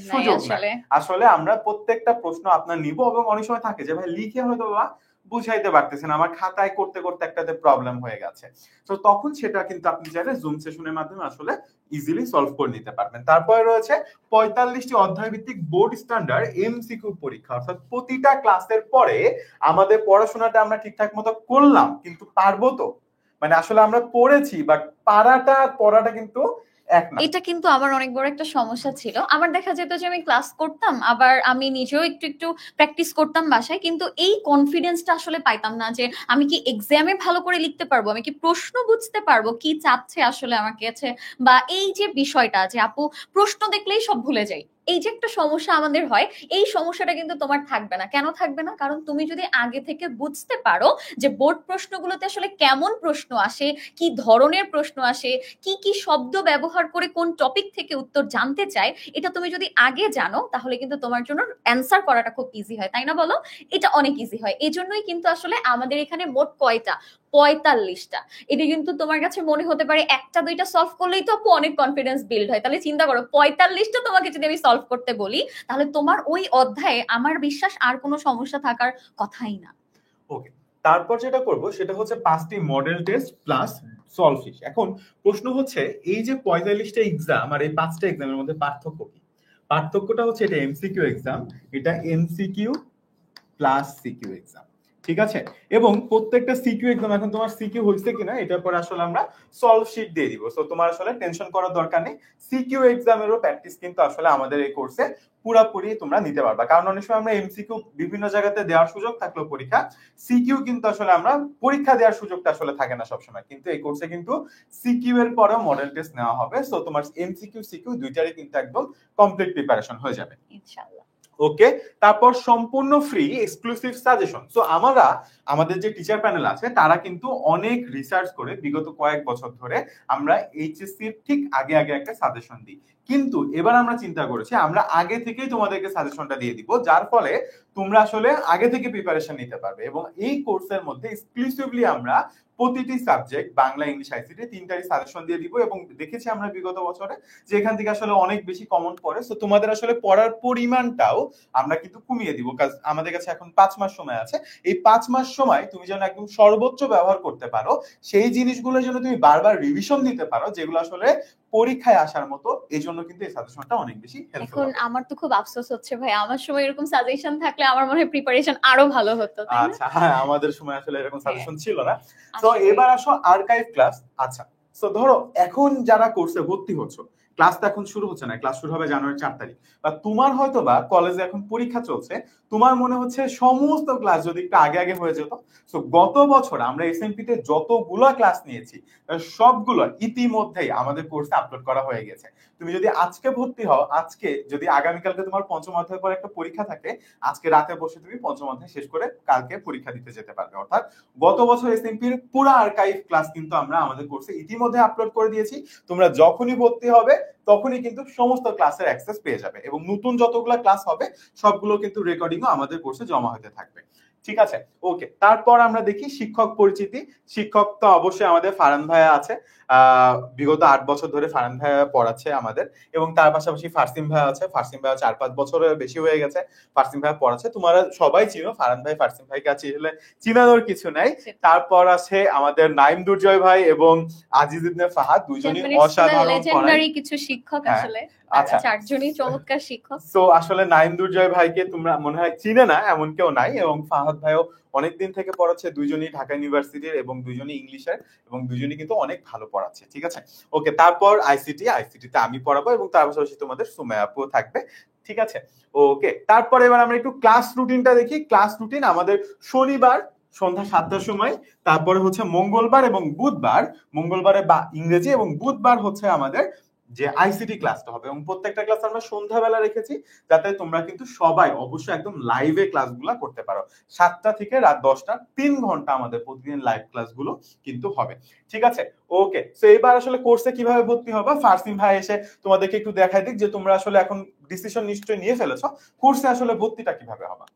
নাই। আসলে আমরা প্রত্যেকটা প্রশ্ন আপনার নিব, এবং অনেক সময় থাকে যে ভাই লিখে হয়তো বা বুঝাইতে পারতেছেন, আমার খাতায় করতে করতে একটাতে প্রবলেম হয়ে গেছে। তো তখন সেটা কিন্তু আপনি চাইলে জুম সেশনের মাধ্যমে আসলে ইজিলি সলভ করে নিতে পারবেন। তারপরে রয়েছে 45টি অধ্যায় ভিত্তিক বোর্ড স্ট্যান্ডার্ড এমসিকিউ পরীক্ষা, অর্থাৎ প্রতিটা ক্লাসের পরে আমাদের পড়াশোনাটা আমরা ঠিকঠাক মতো করলাম, কিন্তু পারবো তো, মানে আসলে আমরা পড়েছি বাট পড়াটা কিন্তু এক না। এটা কিন্তু আমার অনেক বড় একটা সমস্যা ছিল। আমার দেখা যেত যে আমি ক্লাস করতাম, আবার আমি নিজেও একটু একটু প্র্যাকটিস করতাম বাসায়, কিন্তু এই কনফিডেন্সটা আসলে পাইতাম না যে আমি কি এক্সামে ভালো করে লিখতে পারবো, আমি কি প্রশ্ন বুঝতে পারবো কি চাচ্ছে আসলে আমার কাছে, বা এই যে বিষয়টা যে আপু প্রশ্ন দেখলেই সব ভুলে যাই, এই যে একটা সমস্যা আমাদের হয়, এই সমস্যাটা কিন্তু তোমার থাকবে না। কেন থাকবে না? কারণ তুমি যদি আগে থেকে বুঝতে পারো যে বোর্ড প্রশ্নগুলোতে আসলে কেমন প্রশ্ন আসে, কি ধরনের প্রশ্ন আসে, কি কি শব্দ ব্যবহার করে কোন টপিক থেকে উত্তর জানতে চায়, এটা তুমি যদি আগে জানো তাহলে কিন্তু তোমার জন্য অ্যান্সার করাটা খুব ইজি হয়, তাই না বলো? এটা অনেক ইজি হয়। এই জন্যই কিন্তু আসলে আমাদের এখানে মোট কয়টা, 45টা। এটা কিন্তু তোমার কাছে মনে হতে পারে একটা দুইটা সলভ করলেই তো আপু অনেক কনফিডেন্স বিল্ড হয়, তাহলে চিন্তা করো 45টা তোমাকে যদি আমি সলভ করতে বলি, তাহলে তোমার ওই অধ্যায়ে আমার বিশ্বাস আর কোনো সমস্যা থাকার কথাই না। ওকে, তারপর যেটা করব সেটা হচ্ছে 5টি মডেল টেস্ট প্লাস সলফিশ। এখন প্রশ্ন হচ্ছে এই যে 45টা এক্সাম আর এই 5টা এক্সামের মধ্যে পার্থক্য কি? পার্থক্যটা হচ্ছে এটা এমসিকিউ এক্সাম, এটা এমসিকিউ প্লাস সিকিউ এক্সাম, ঠিক আছে? এবং প্রত্যেকটা সিকিউ এক্সাম, এখন তোমার সিকিউ হয়েছে কিনা এটার পর আসলে আমরা সলভ শিট দিয়ে দিব, সো তোমার আসলে টেনশন করার দরকার নেই। সিকিউ এক্সামেরও প্র্যাকটিস কিন্তু আসলে আমাদের এই কোর্সে পুরোপুরি তোমরা নিতে পারবা, কারণ অনেক সময় আমরা এমসিকিউ বিভিন্ন জায়গাতে দেওয়ার সুযোগ থাকলেও পরীক্ষা, সিকিউ কিন্তু আসলে আমরা পরীক্ষা দেওয়ার সুযোগটা আসলে থাকে না সবসময়, কিন্তু এই কোর্সে কিন্তু সিকিউ এর পরেও মডেল টেস্ট নেওয়া হবে, সো তোমার এমসিকিউ সিকিউ দুইটারই কিন্তু একদম কমপ্লিট প্রিপারেশন হয়ে যাবে ইনশাআল্লাহ। ওকে, তারপর সম্পূর্ণ ফ্রি এক্সক্লুসিভ সাজেশন। সো আমাদের যে টিচার প্যানেল আছে তারা কিন্তু অনেক রিসার্চ করে বিগত কয়েক বছর ধরে আমরা এইচএসসি ঠিক আগে আগে একটা সাজেশন দিই, কিন্তু এবার আমরা চিন্তা করেছি আমরা আগে থেকেই তোমাদেরকে সাজেশনটা দিয়ে দিব, যার ফলে তোমরা আসলে আগে থেকে প্রিপারেশন নিতে পারবে। এবং এই কোর্সের মধ্যে এক্সক্লুসিভলি আমরা প্রতিটি সাবজেক্ট বাংলা, ইংলিশ, আইসিটি তিনটারই সাজেশন দিয়ে দিব, এবং দেখেছি আমরা বিগত বছরে যে এখান থেকে আসলে অনেক বেশি কমন পড়ে, সো তোমাদের আসলে পড়ার পরিমাণটাও আমরা কিন্তু কমিয়ে দিব, কারণ আমাদের কাছে এখন 5 মাস সময় আছে। এই 5 মাস সময় তুমি যেন একদম সর্বোচ্চ ব্যবহার করতে পারো, সেই জিনিসগুলো যেন তুমি বারবার রিভিশন দিতে পারো যেগুলো আসলে পরীক্ষায় আসার মতো, এই জন্য কিন্তু এই সাজেশনটা অনেক বেশি হেল্পফুল। এখন আমার তো খুব আফসোস হচ্ছে ভাই, আমার সময় এরকম সাজেশন থাকলে আমার মনে হয় প্রিপারেশন আরো ভালো হতো, তাই না? আচ্ছা, হ্যাঁ, আমাদের সময় আসলে এরকম সাজেশন ছিল না। তো এবার আসো আর্কাইভ ক্লাস। আচ্ছা, সো ধরো এখন যারা কোর্সে ভর্তি হচ্ছ, ক্লাস তো এখন শুরু হচ্ছে না, ক্লাস শুরু হবে জানুয়ারি 4 তারিখ, বা তোমার হয়তো বা কলেজে এখন পরীক্ষা চলছে, তোমার মনে হচ্ছে সমস্ত ক্লাস যদি একটু আগে আগে হয়ে যেত। সো গত বছর আমরা এসএমপি তে যতগুলো ক্লাস নিয়েছি সবগুলো ইতিমধ্যেই আমাদের কোর্সে আপলোড করা হয়ে গেছে। তুমি যদি আজকে ভর্তি হও, আজকে যদি আগামীকালকে তোমার পঞ্চম অধ্যায়ের পর একটা পরীক্ষা থাকে, আজকে রাতে বসে তুমি পঞ্চম অধ্যায় শেষ করে কালকে পরীক্ষা দিতে যেতে পারবে। অর্থাৎ গত বছর এসএমপির পুরো আর্কাইভ ক্লাস কিন্তু আমরা আমাদের কোর্সে ইতিমধ্যে আপলোড করে দিয়েছি। তোমরা যখনই ভর্তি হবে তখনই কিন্তু সমস্ত ক্লাসের অ্যাক্সেস পেয়ে যাবে, এবং নতুন যতগুলো ক্লাস হবে সবগুলো কিন্তু রেকর্ডিংও আমাদের কোর্সে জমা হতে থাকবে, ঠিক আছে? ওকে, তারপর আমরা দেখি শিক্ষক পরিচিতি। শিক্ষক তো অবশ্যই আমাদের ফারহান ভাইয়া আছে, বিগত 8 বছর ধরে ফারহান ভাইয়া পড়াচ্ছে আমাদের, এবং তার পাশাপাশি ফারসিম ভাইয়া আছে। ফারসিম ভাইয়া 4-5 বছরের বেশি হয়ে গেছে ফারসিম ভাইয়া পড়াচ্ছে, তোমরা সবাই চিনো ফারহান ভাই, ফারসিম ভাইকে আছে চিনানোর কিছু নাই। তারপর আছে আমাদের নাইম দুর্জয় ভাই এবং আজিজ ইবনে ফাহাদ, দুইজনই অসাধারণ লেজেন্ডারি কিছু শিক্ষক আসলে, আচ্ছা, চারজনই চমৎকার শিক্ষক। তো আসলে নাইম দুর্জয় ভাইকে তোমরা মনে হয় চিনে না এমন কেউ নাই, এবং ফাহাদ ভাইও অনেকদিন থেকে পড়াচ্ছে, দুইজনই ঢাকা ইউনিভার্সিটির এবং দুইজনই ইংলিশের, এবং দুইজনই কিন্তু অনেক ভালো পড়াচ্ছে, ঠিক আছে? ওকে, তারপর আইসিটিতে আমি পড়াবো, এবং তার পাশাপাশি তোমাদের সুমাইয়া আপু থাকবে, ঠিক আছে? ওকে, তারপর এবার আমরা একটু ক্লাস রুটিনটা দেখি। ক্লাস রুটিন আমাদের শনিবার সন্ধ্যা 7টার সময়, তারপরে হচ্ছে মঙ্গলবার এবং বুধবার, মঙ্গলবারে বা ইংরেজি, এবং বুধবার হচ্ছে আমাদের যে আইসিটি ক্লাসটা হবে, এবং প্রত্যেকটা ক্লাস আমরা সন্ধ্যাবেলা রেখেছি যাতে তোমরা কিন্তু সবাই অবশ্যই একদম লাইভে ক্লাসগুলো করতে পারো। 7টা থেকে রাত 10টা 3 ঘন্টা আমাদের প্রতিদিন লাইভ ক্লাসগুলো কিন্তু হবে, ঠিক আছে? ওকে, সো এবার আসলে কোর্সে কিভাবে ভর্তি হবে ফারসিম ভাই এসে তোমাদেরকে একটু দেখাই দিক যে তোমরা আসলে এখন ডিসিশন নিশ্চয়ই নিয়ে ফেলেছো, কোর্সে আসলে ভর্তিটা কিভাবে হবে।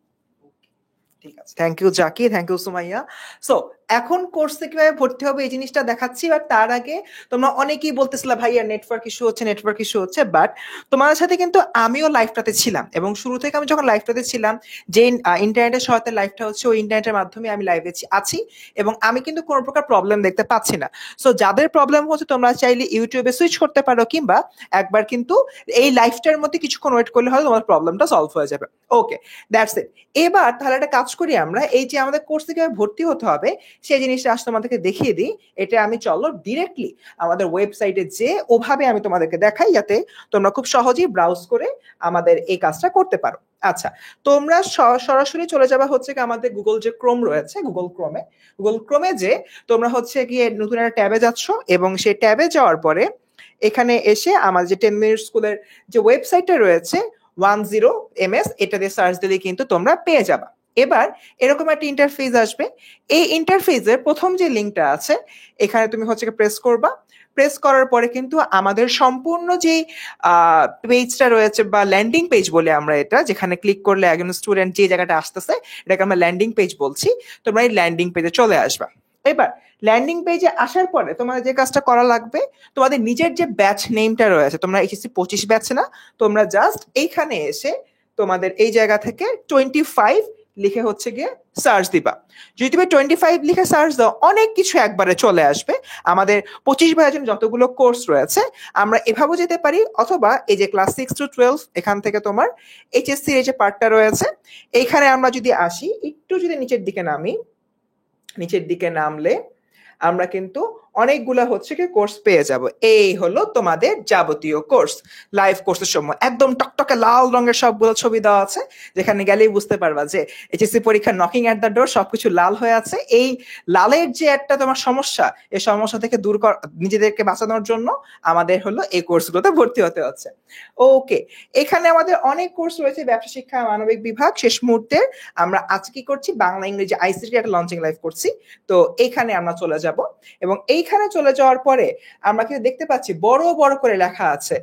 ঠিক আছে, thank you Zaki, thank you Sumaiya. So এখন কোর্সে কিভাবে ভর্তি হবে এই জিনিসটা দেখাচ্ছি, বাট তার আগে তোমরা অনেকেই বলতেছিলে ভাইয়া নেটওয়ার্ক ইস্যু হচ্ছে, বাট তোমাদের সাথে কিন্তু আমিও লাইভটাতে ছিলাম, এবং শুরু থেকে আমি যখন লাইভটাতে ছিলাম, যে ইন্টারনেটের সহায়তায় লাইভটা হচ্ছে ওই ইন্টারনেটের মাধ্যমে আমি লাইভে আছি, এবং আমি কিন্তু কোনো প্রকার প্রবলেম দেখতে পাচ্ছি না। সো যাদের প্রবলেম হচ্ছে তোমরা চাইলে ইউটিউবে সুইচ করতে পারো, কিংবা একবার কিন্তু এই লাইভটার মধ্যে কিছুক্ষণ ওয়েট করলে হয়তো তোমার প্রবলেমটা সলভ হয়ে যাবে। ওকে, দ্যাটস ইট। এবার তাহলে একটা কাজ করি আমরা, এই যে আমাদের কোর্সে কিভাবে ভর্তি হতে হবে সেই জিনিসটা আসলে তোমাদেরকে দেখিয়ে দিই। এটা আমি চলো ডিরেক্টলি আমাদের ওয়েবসাইটে যে ওভাবে আমি তোমাদেরকে দেখাই, যাতে তোমরা খুব সহজেই ব্রাউজ করে আমাদের এই কাজটা করতে পারো। আচ্ছা, তোমরা সরাসরি চলে যাবা হচ্ছে কি আমাদের গুগল যে ক্রোম রয়েছে, গুগল ক্রোমে যে তোমরা হচ্ছে গিয়ে নতুন একটা ট্যাবে যাচ্ছ, এবং সেই ট্যাবে যাওয়ার পরে এখানে এসে আমাদের যে 10 মিনিট স্কুলের যে ওয়েবসাইটটা রয়েছে 10ms, এটা দিয়ে সার্চ দিলে কিন্তু তোমরা পেয়ে যাবা। এবার এরকম একটা ইন্টারফেস আসবে। এই ইন্টারফেসের প্রথম যে লিঙ্কটা আছে এখানে তুমি হচ্ছে প্রেস করবা। প্রেস করার পরে কিন্তু আমাদের সম্পূর্ণ যে পেজটা রয়েছে বা ল্যান্ডিং পেজ বলে আমরা এটা, যেখানে ক্লিক করলে একজন স্টুডেন্ট যে জায়গাটা আসতেছে এটাকে আমরা ল্যান্ডিং পেজ বলছি, তোমরা এই ল্যান্ডিং পেজে চলে আসবা। এবার ল্যান্ডিং পেজে আসার পরে তোমাদের যে কাজটা করা লাগবে, তোমাদের নিজের যে ব্যাচ নেমটা রয়েছে, তোমরা HSC 25 ব্যাচ না, তোমরা জাস্ট এইখানে এসে তোমাদের এই জায়গা থেকে 25 লিখে হচ্ছে গিয়ে সার্চ দিবা। যদি তুমি 25 লিখে সার্চ দাও, অনেক কিছু একবারে চলে আসবে। আমাদের 25 ভাইয়ের জন্য যতগুলো কোর্স রয়েছে আমরা এভাবেও যেতে পারি, অথবা এই যে ক্লাস 6 to 12 এখান থেকে তোমার HSC এর যে পার্টটা রয়েছে এইখানে আমরা যদি আসি, একটু যদি নিচের দিকে নামলে আমরা কিন্তু অনেকগুলা হচ্ছে কি কোর্স পেয়ে যাব। এই হলো তোমাদের যাবতীয় কোর্স, লাইভ কোর্সের সময় একদম টকটকে লাল রঙের সবগুলো ছবি দেওয়া আছে, যেখানে গেলেই বুঝতে পারবা যে HSC পরীক্ষার নকিং এট দ্য ডোর, সবকিছু লাল হয়ে আছে। এই লালের যে একটা তোমার সমস্যা, এই সমস্যা থেকে নিজেদেরকে বাঁচানোর জন্য আমাদের হলো এই কোর্সগুলোতে ভর্তি হতে হচ্ছে। ওকে, এখানে আমাদের অনেক কোর্স রয়েছে, ব্যবসা শিক্ষা, মানবিক বিভাগ। শেষ মুহূর্তে আমরা আজকে কি করছি, বাংলা ইংরেজি ICT একটা লঞ্চিং লাইভ করছি। তো এইখানে আমরা চলে যাব, এবং এইখানে চলে যাওয়ার পরে আমরা কিন্তু দেখতে পাচ্ছি বড় বড় করে লেখা আছে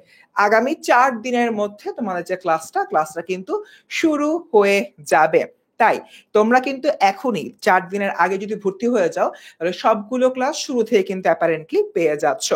আগামী 4 দিনের মধ্যে তোমাদের যে ক্লাসটা কিন্তু শুরু হয়ে যাবে। তাই তোমরা কিন্তু এখনই 4 দিনের আগে যদি ভর্তি হয়ে যাও, তাহলে সবগুলো ক্লাস শুরু থেকে কিন্তু অ্যাপারেন্টলি পেয়ে যাচ্ছ।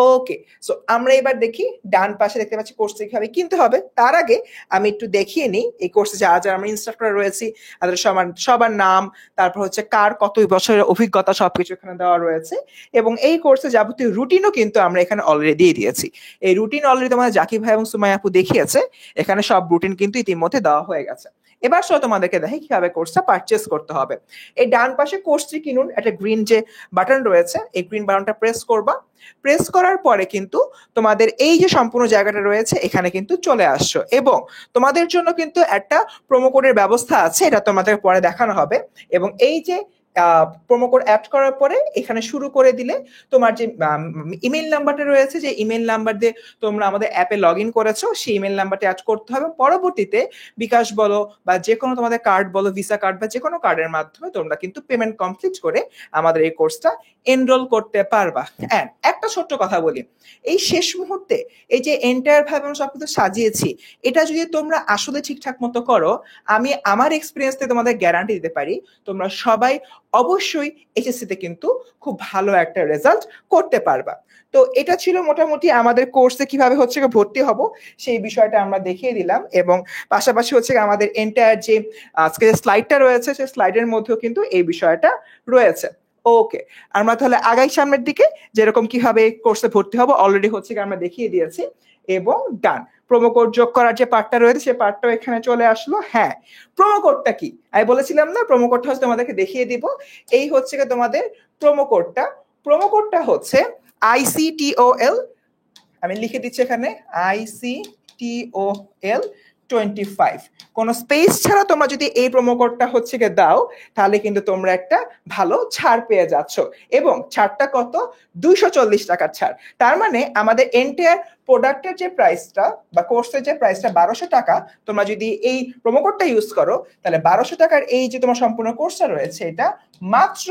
ওকে, সো আমরা এবার দেখি ডান পাশে দেখতে পাচ্ছি কোর্স কিভাবে কিনতে হবে। তার আগে আমি একটু দেখিয়ে নিই এই কোর্সে যারা যারা আমরা ইনস্ট্রাক্টর রয়েছি তাদের সবার নাম, তারপর হচ্ছে কার কত বছরের অভিজ্ঞতা, সবকিছু এখানে দেওয়া রয়েছে। এবং এই কোর্সে যাবতীয় রুটিনও কিন্তু আমরা এখানে অলরেডি দিয়ে দিয়েছি। এই রুটিন অলরেডি তোমাদের জাকির ভাই এবং সুমাইয়া আপু দেখিয়েছে, এখানে সব রুটিন কিন্তু ইতিমধ্যে দেওয়া হয়ে গেছে। এবার তোমাদেরকে দেখি কিভাবে কোর্সটা পারচেস করতে হবে। এই ডান পাশে কোর্সটি কিনুন একটা গ্রিন যে বাটন রয়েছে, এই গ্রিন বাটনটা প্রেস করবা। প্রেস করার পরে কিন্তু তোমাদের এই যে সম্পূর্ণ জায়গাটা রয়েছে এখানে কিন্তু চলে আসছো, এবং তোমাদের জন্য কিন্তু একটা প্রোমো কোডের ব্যবস্থা আছে, এটা তোমাদের পরে দেখানো হবে। এবং এই যে প্রোমো কোড অ্যাড করার পরে এখানে শুরু করে দিলে তোমার যে ইমেল নাম্বারটা রয়েছে, যে ইমেল নাম্বার দিয়ে তোমরা আমাদের অ্যাপে লগ ইন করেছো, সেই ইমেল নাম্বারটা অ্যাড করতে হবে। পরবর্তীতে বিকাশ বলো বা যে কোনো তোমাদের কার্ড বলো, ভিসা কার্ড বা যে কোনো কার্ডের মাধ্যমে তোমরা কিন্তু পেমেন্ট কমপ্লিট করে আমাদের এই কোর্সটা এনরোল করতে পারবা। এন্ড একটা ছোট্ট কথা বলি, এই শেষ মুহূর্তে এই যে এন্টায়ার ভাবে আমরা সবকিছু সাজিয়েছি, এটা যদি তোমরা আসলে ঠিকঠাক মতো করো, আমি আমার এক্সপিরিয়েন্স থেকে তোমাদের গ্যারান্টি দিতে পারি তোমরা সবাই অবশ্যই HSC তে কিন্তু খুব ভালো একটা রেজাল্ট করতে পারবা। তো এটা ছিল মোটামুটি আমাদের কোর্সে কিভাবে হচ্ছে ভর্তি হব সেই বিষয়টা আমরা দেখিয়ে দিলাম, এবং পাশাপাশি হচ্ছে আমাদের এন্টায়ার যে আজকে যে স্লাইডটা রয়েছে সেই স্লাইডের মধ্যেও কিন্তু এই বিষয়টা রয়েছে। ওকে, আমরা তাহলে আগাই সামনের দিকে, যেরকম কিভাবে কোর্সে ভর্তি হবো অলরেডি হচ্ছে আমরা দেখিয়ে দিয়েছি। এবং ডান, প্রোমো কোড যোগ করার যে পার্টটা রয়েছে সেই পার্টটাও এখানে চলে আসলো। হ্যাঁ, প্রোমো কোডটা কি আমি বলেছিলাম না, প্রোমো কোডটা হচ্ছে তোমাদেরকে দেখিয়ে দিব। এই হচ্ছে তোমাদের প্রোমো কোডটা হচ্ছে ICTOL, আমি লিখে দিচ্ছি এখানে ICTOL 25। কোনো স্পেস ছাড়া তোমরা যদি এই প্রোমো কোডটা হচ্ছে দাও, তাহলে কিন্তু তোমরা একটা ভালো ছাড় পেয়ে যাচ্ছ। এবং ছাড়টা কত, 240 টাকার ছাড়। তার মানে আমাদের এন্টায়ার প্রোডাক্টের যে প্রাইসটা বা কোর্সের যে প্রাইসটা 1200 টাকা, তোমরা যদি এই প্রোমো কোডটা ইউজ করো তাহলে 1200 টাকার এই যে তোমার সম্পূর্ণ কোর্সটা রয়েছে এটা মাত্র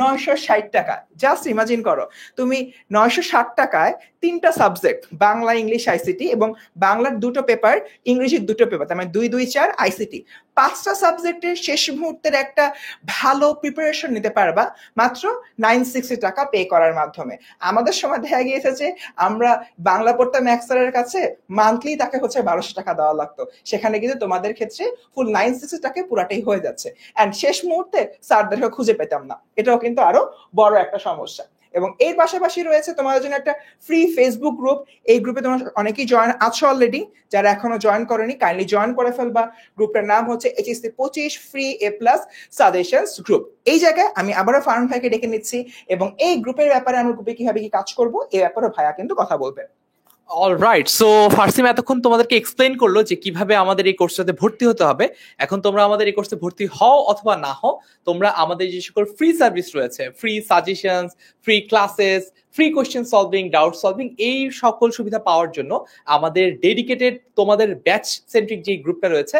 960 টাকা। জাস্ট ইমাজিন করো, তুমি 960 টাকায় 3টা সাবজেক্ট, বাংলা, ইংলিশ, ICT, এবং বাংলার 2টো পেপার, ইংরেজির 2টো পেপার, তার মানে 2 2 4 ICT, 5টা সাবজেক্টের শেষ মুহূর্তের একটা ভালো প্রিপারেশন নিতে পারবা মাত্র 960 টাকা পে করার মাধ্যমে। আমাদের সময় দেখা গিয়েছে যে আমরা বাংলা পড়তাম ম্যাক্স স্যারের কাছে, মান্থলি তাকে হচ্ছে 1200 টাকা দেওয়া লাগতো, সেখানে কিন্তু তোমাদের ক্ষেত্রে ফুল 960 টাকায় পুরাটাই হয়ে যাচ্ছে। অ্যান্ড শেষ মুহূর্তে স্যারদেরকে খুঁজে পেতাম না, এটাও কিন্তু আরো বড় একটা সমস্যা। এবং এর পাশাপাশি রয়েছে তোমাদের জন্য একটা ফ্রি ফেসবুক গ্রুপ। এই গ্রুপে তোমরা অনেকেই জয়েন আছো অলরেডি, যারা এখনো জয়েন করনি কাইন্ডলি জয়েন করে ফেলবা। গ্রুপটার নাম হচ্ছে HSC 25 free A+ suggestions group. এই জায়গায় আমি আবারও ফারহান ভাইকে ডেকে নিচ্ছি এবং এই গ্রুপের ব্যাপারে আমরা গ্রুপে কিভাবে কি কাজ করবো এই ব্যাপারে ভাইয়া কিন্তু কথা বলবেন। অলরাইট, সো ফার্সিম এতক্ষণ তোমাদেরকে এক্সপ্লেইন করলো যে কিভাবে আমাদের এই কোর্সটাতে ভর্তি হতে হবে। এখন তোমরা আমাদের এই কোর্সে ভর্তি হও অথবা না হও, তোমরা আমাদের যে সকল ফ্রি সার্ভিস রয়েছে, free suggestions, free classes, free question solving, doubt solving, এই সকল সুবিধা পাওয়ার জন্য আমাদের ডেডিকেটেড তোমাদের ব্যাচ সেন্ট্রিক যে গ্রুপটা রয়েছে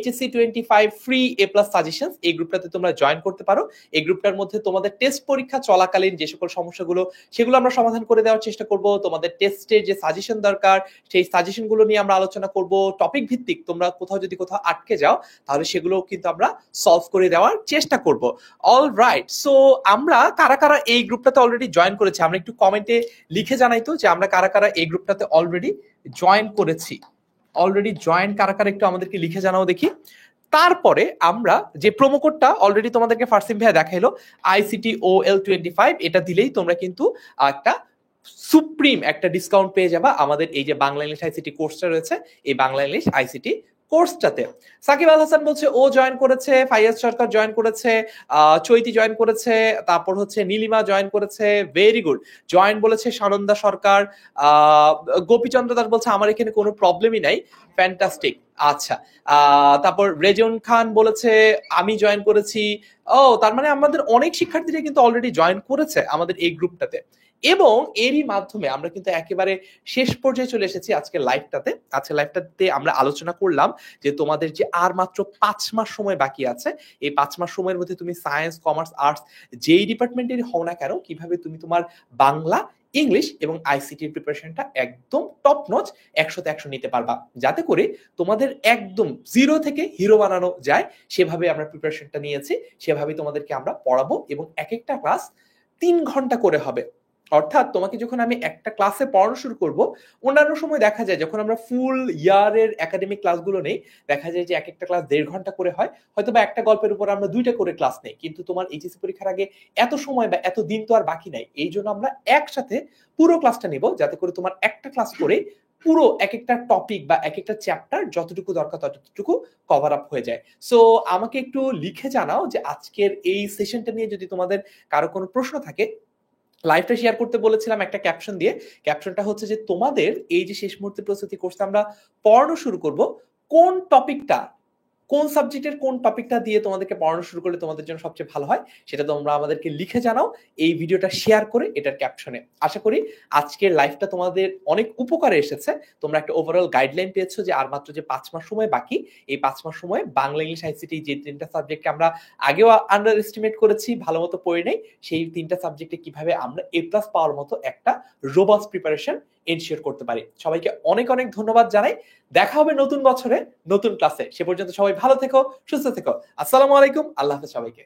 HSC 25 ফ্রি A+ সাজেশনস, এই গ্রুপটাতে তোমরা জয়েন করতে পারো। এই গ্রুপটার মধ্যে তোমাদের টেস্ট পরীক্ষা চলাকালীন যে সকল সমস্যাগুলো সেগুলো আমরা সমাধান করে দেওয়ার চেষ্টা করব। তোমাদের টেস্টের যে সাজেশন দরকার সেই সাজেশনগুলো নিয়ে আমরা আলোচনা করব। টপিক ভিত্তিক তোমরা যদি কোথাও আটকে যাও তাহলে সেগুলো কিন্তু আমরা সলভ করে দেওয়ার চেষ্টা করব। অলরাইট, সো আমরা কারা কারা এই গ্রুপটাতে অলরেডি জয়েন করেছি আমরা একটু কমেন্টে লিখে জানাই তো যে আমরা কারা কারা এই গ্রুপটাতে অলরেডি জয়েন করেছি। অলরেডি জয়েন কারা কারা একটু আমাদেরকে লিখে জানাও দেখি। তারপরে আমরা যে প্রোমো কোডটা অলরেডি তোমাদেরকে ফার্সিম ভাইয়া দেখাইলো ICTOL25, এটা দিলেই তোমরা কিন্তু একটা সুপ্রিম একটা ডিসকাউন্ট পেয়ে যাবা আমাদের এই যে বাংলা ইংলিশ আইসিটি কোর্সটা রয়েছে, এই বাংলা ইংলিশ আইসিটি কোর্সটাতে। সাকিব আল হাসান বলছে ও জয়েন করেছে, ফাইয়াজ সরকার জয়েন করেছে, চৈতি জয়েন করেছে, তারপর হচ্ছে নীলিমা জয়েন করেছে, ভেরি গুড। জয়েন বলেছে সানন্দা সরকার, গোপীচন্দ্র দাস বলছে আমার এখানে কোনো প্রবলেমই নাই, ফ্যান্টাস্টিক। আচ্ছা, তারপর রেজন খান বলেছে আমি জয়েন করেছি। ও, তার মানে আমাদের অনেক শিক্ষার্থীরা কিন্তু অলরেডি জয়েন করেছে আমাদের এই গ্রুপটাতে। এবং এরই মাধ্যমে আমরা কিন্তু একেবারে শেষ পর্যায়ে চলে এসেছি আজকের লাইভটাতে। আজকের লাইভটাতে আমরা আলোচনা করলাম যে তোমাদের যে আর মাত্র 5 মাস সময় বাকি আছে, এই 5 মাস সময়ের মধ্যে তুমি সায়েন্স, কমার্স, আর্টস যেই ডিপার্টমেন্টেরই হও না কেন, কিভাবে তুমি তোমার বাংলা, ইংলিশ এবং আইসিটির প্রিপারেশনটা একদম টপ নচ 100তে 100 নিতে পারবা, যাতে করে তোমাদের একদম জিরো থেকে হিরো বানানো যায়। সেভাবে আমরা প্রিপারেশনটা নিয়েছি, সেভাবে তোমাদেরকে আমরা পড়াবো এবং এক একটা ক্লাস 3 ঘন্টা করে হবে। অর্থাৎ তোমাকে যখন আমি একটা ক্লাসে পড়ানো শুরু করব, অন্যান্য সময় দেখা যায় যখন আমরা ফুল ইয়ারের একাডেমিক ক্লাসগুলো নেই, দেখা যায় যে এক একটা ক্লাস 1.5 ঘন্টা করে হয়, হয়তো বা একটা গল্পের উপর আমরা 2টা করে ক্লাস নেই। কিন্তু তোমার এইচএসসি পরীক্ষার আগে এত সময় বা এত দিন তো আর বাকি নাই, এই জন্য আমরা একসাথে পুরো ক্লাসটা নিব, যাতে করে তোমার একটা ক্লাস করে পুরো এক একটা টপিক বা এক একটা চ্যাপ্টার যতটুকু দরকার ততটুকু কভার আপ হয়ে যায়। সো আমাকে একটু লিখে জানাও যে আজকের এই সেশনটা নিয়ে যদি তোমাদের কারো কোনো প্রশ্ন থাকে। লাইভটা শেয়ার করতে বলেছিলাম একটা ক্যাপশন দিয়ে, ক্যাপশনটা হচ্ছে যে তোমাদের এই যে শেষ মুহূর্তে প্রস্তুতি কোর্সে আমরা পড়ানো শুরু করব, কোন টপিকটা, কোন সাবজেক্টের কোন টপিকটা দিয়ে তোমাদেরকে পড়ানো শুরু করলে তোমাদের জন্য সবচেয়ে ভালো হয়, সেটা তোমরা আমাদেরকে লিখে জানাও এই ভিডিওটা শেয়ার করে এটার ক্যাপশনে। আশা করি আজকের লাইভটা তোমাদের অনেক উপকারে এসেছে। তোমরা একটা ওভারঅল গাইডলাইন পেয়েছো যে আর মাত্র যে 5 মাস সময় বাকি, এই 5 মাস সময়ে বাংলা, ইংলিশ, আইসিটি যে 3টা সাবজেক্টকে আমরা আগেও আন্ডার এস্টিমেট করেছি, ভালো মতো পড়ে নেই, সেই 3টা সাবজেক্টে কিভাবে আমরা A+ পাওয়ার মতো একটা রোবাস্ট প্রিপারেশন এনশিওর করতে পারি। সবাইকে অনেক অনেক ধন্যবাদ জানাই। দেখা হবে নতুন বছরে নতুন ক্লাসে। সে পর্যন্ত সবাই ভালো থেকো, সুস্থ থেকো। আসসালামু আলাইকুম, আল্লাহ হাফেজ সবাইকে।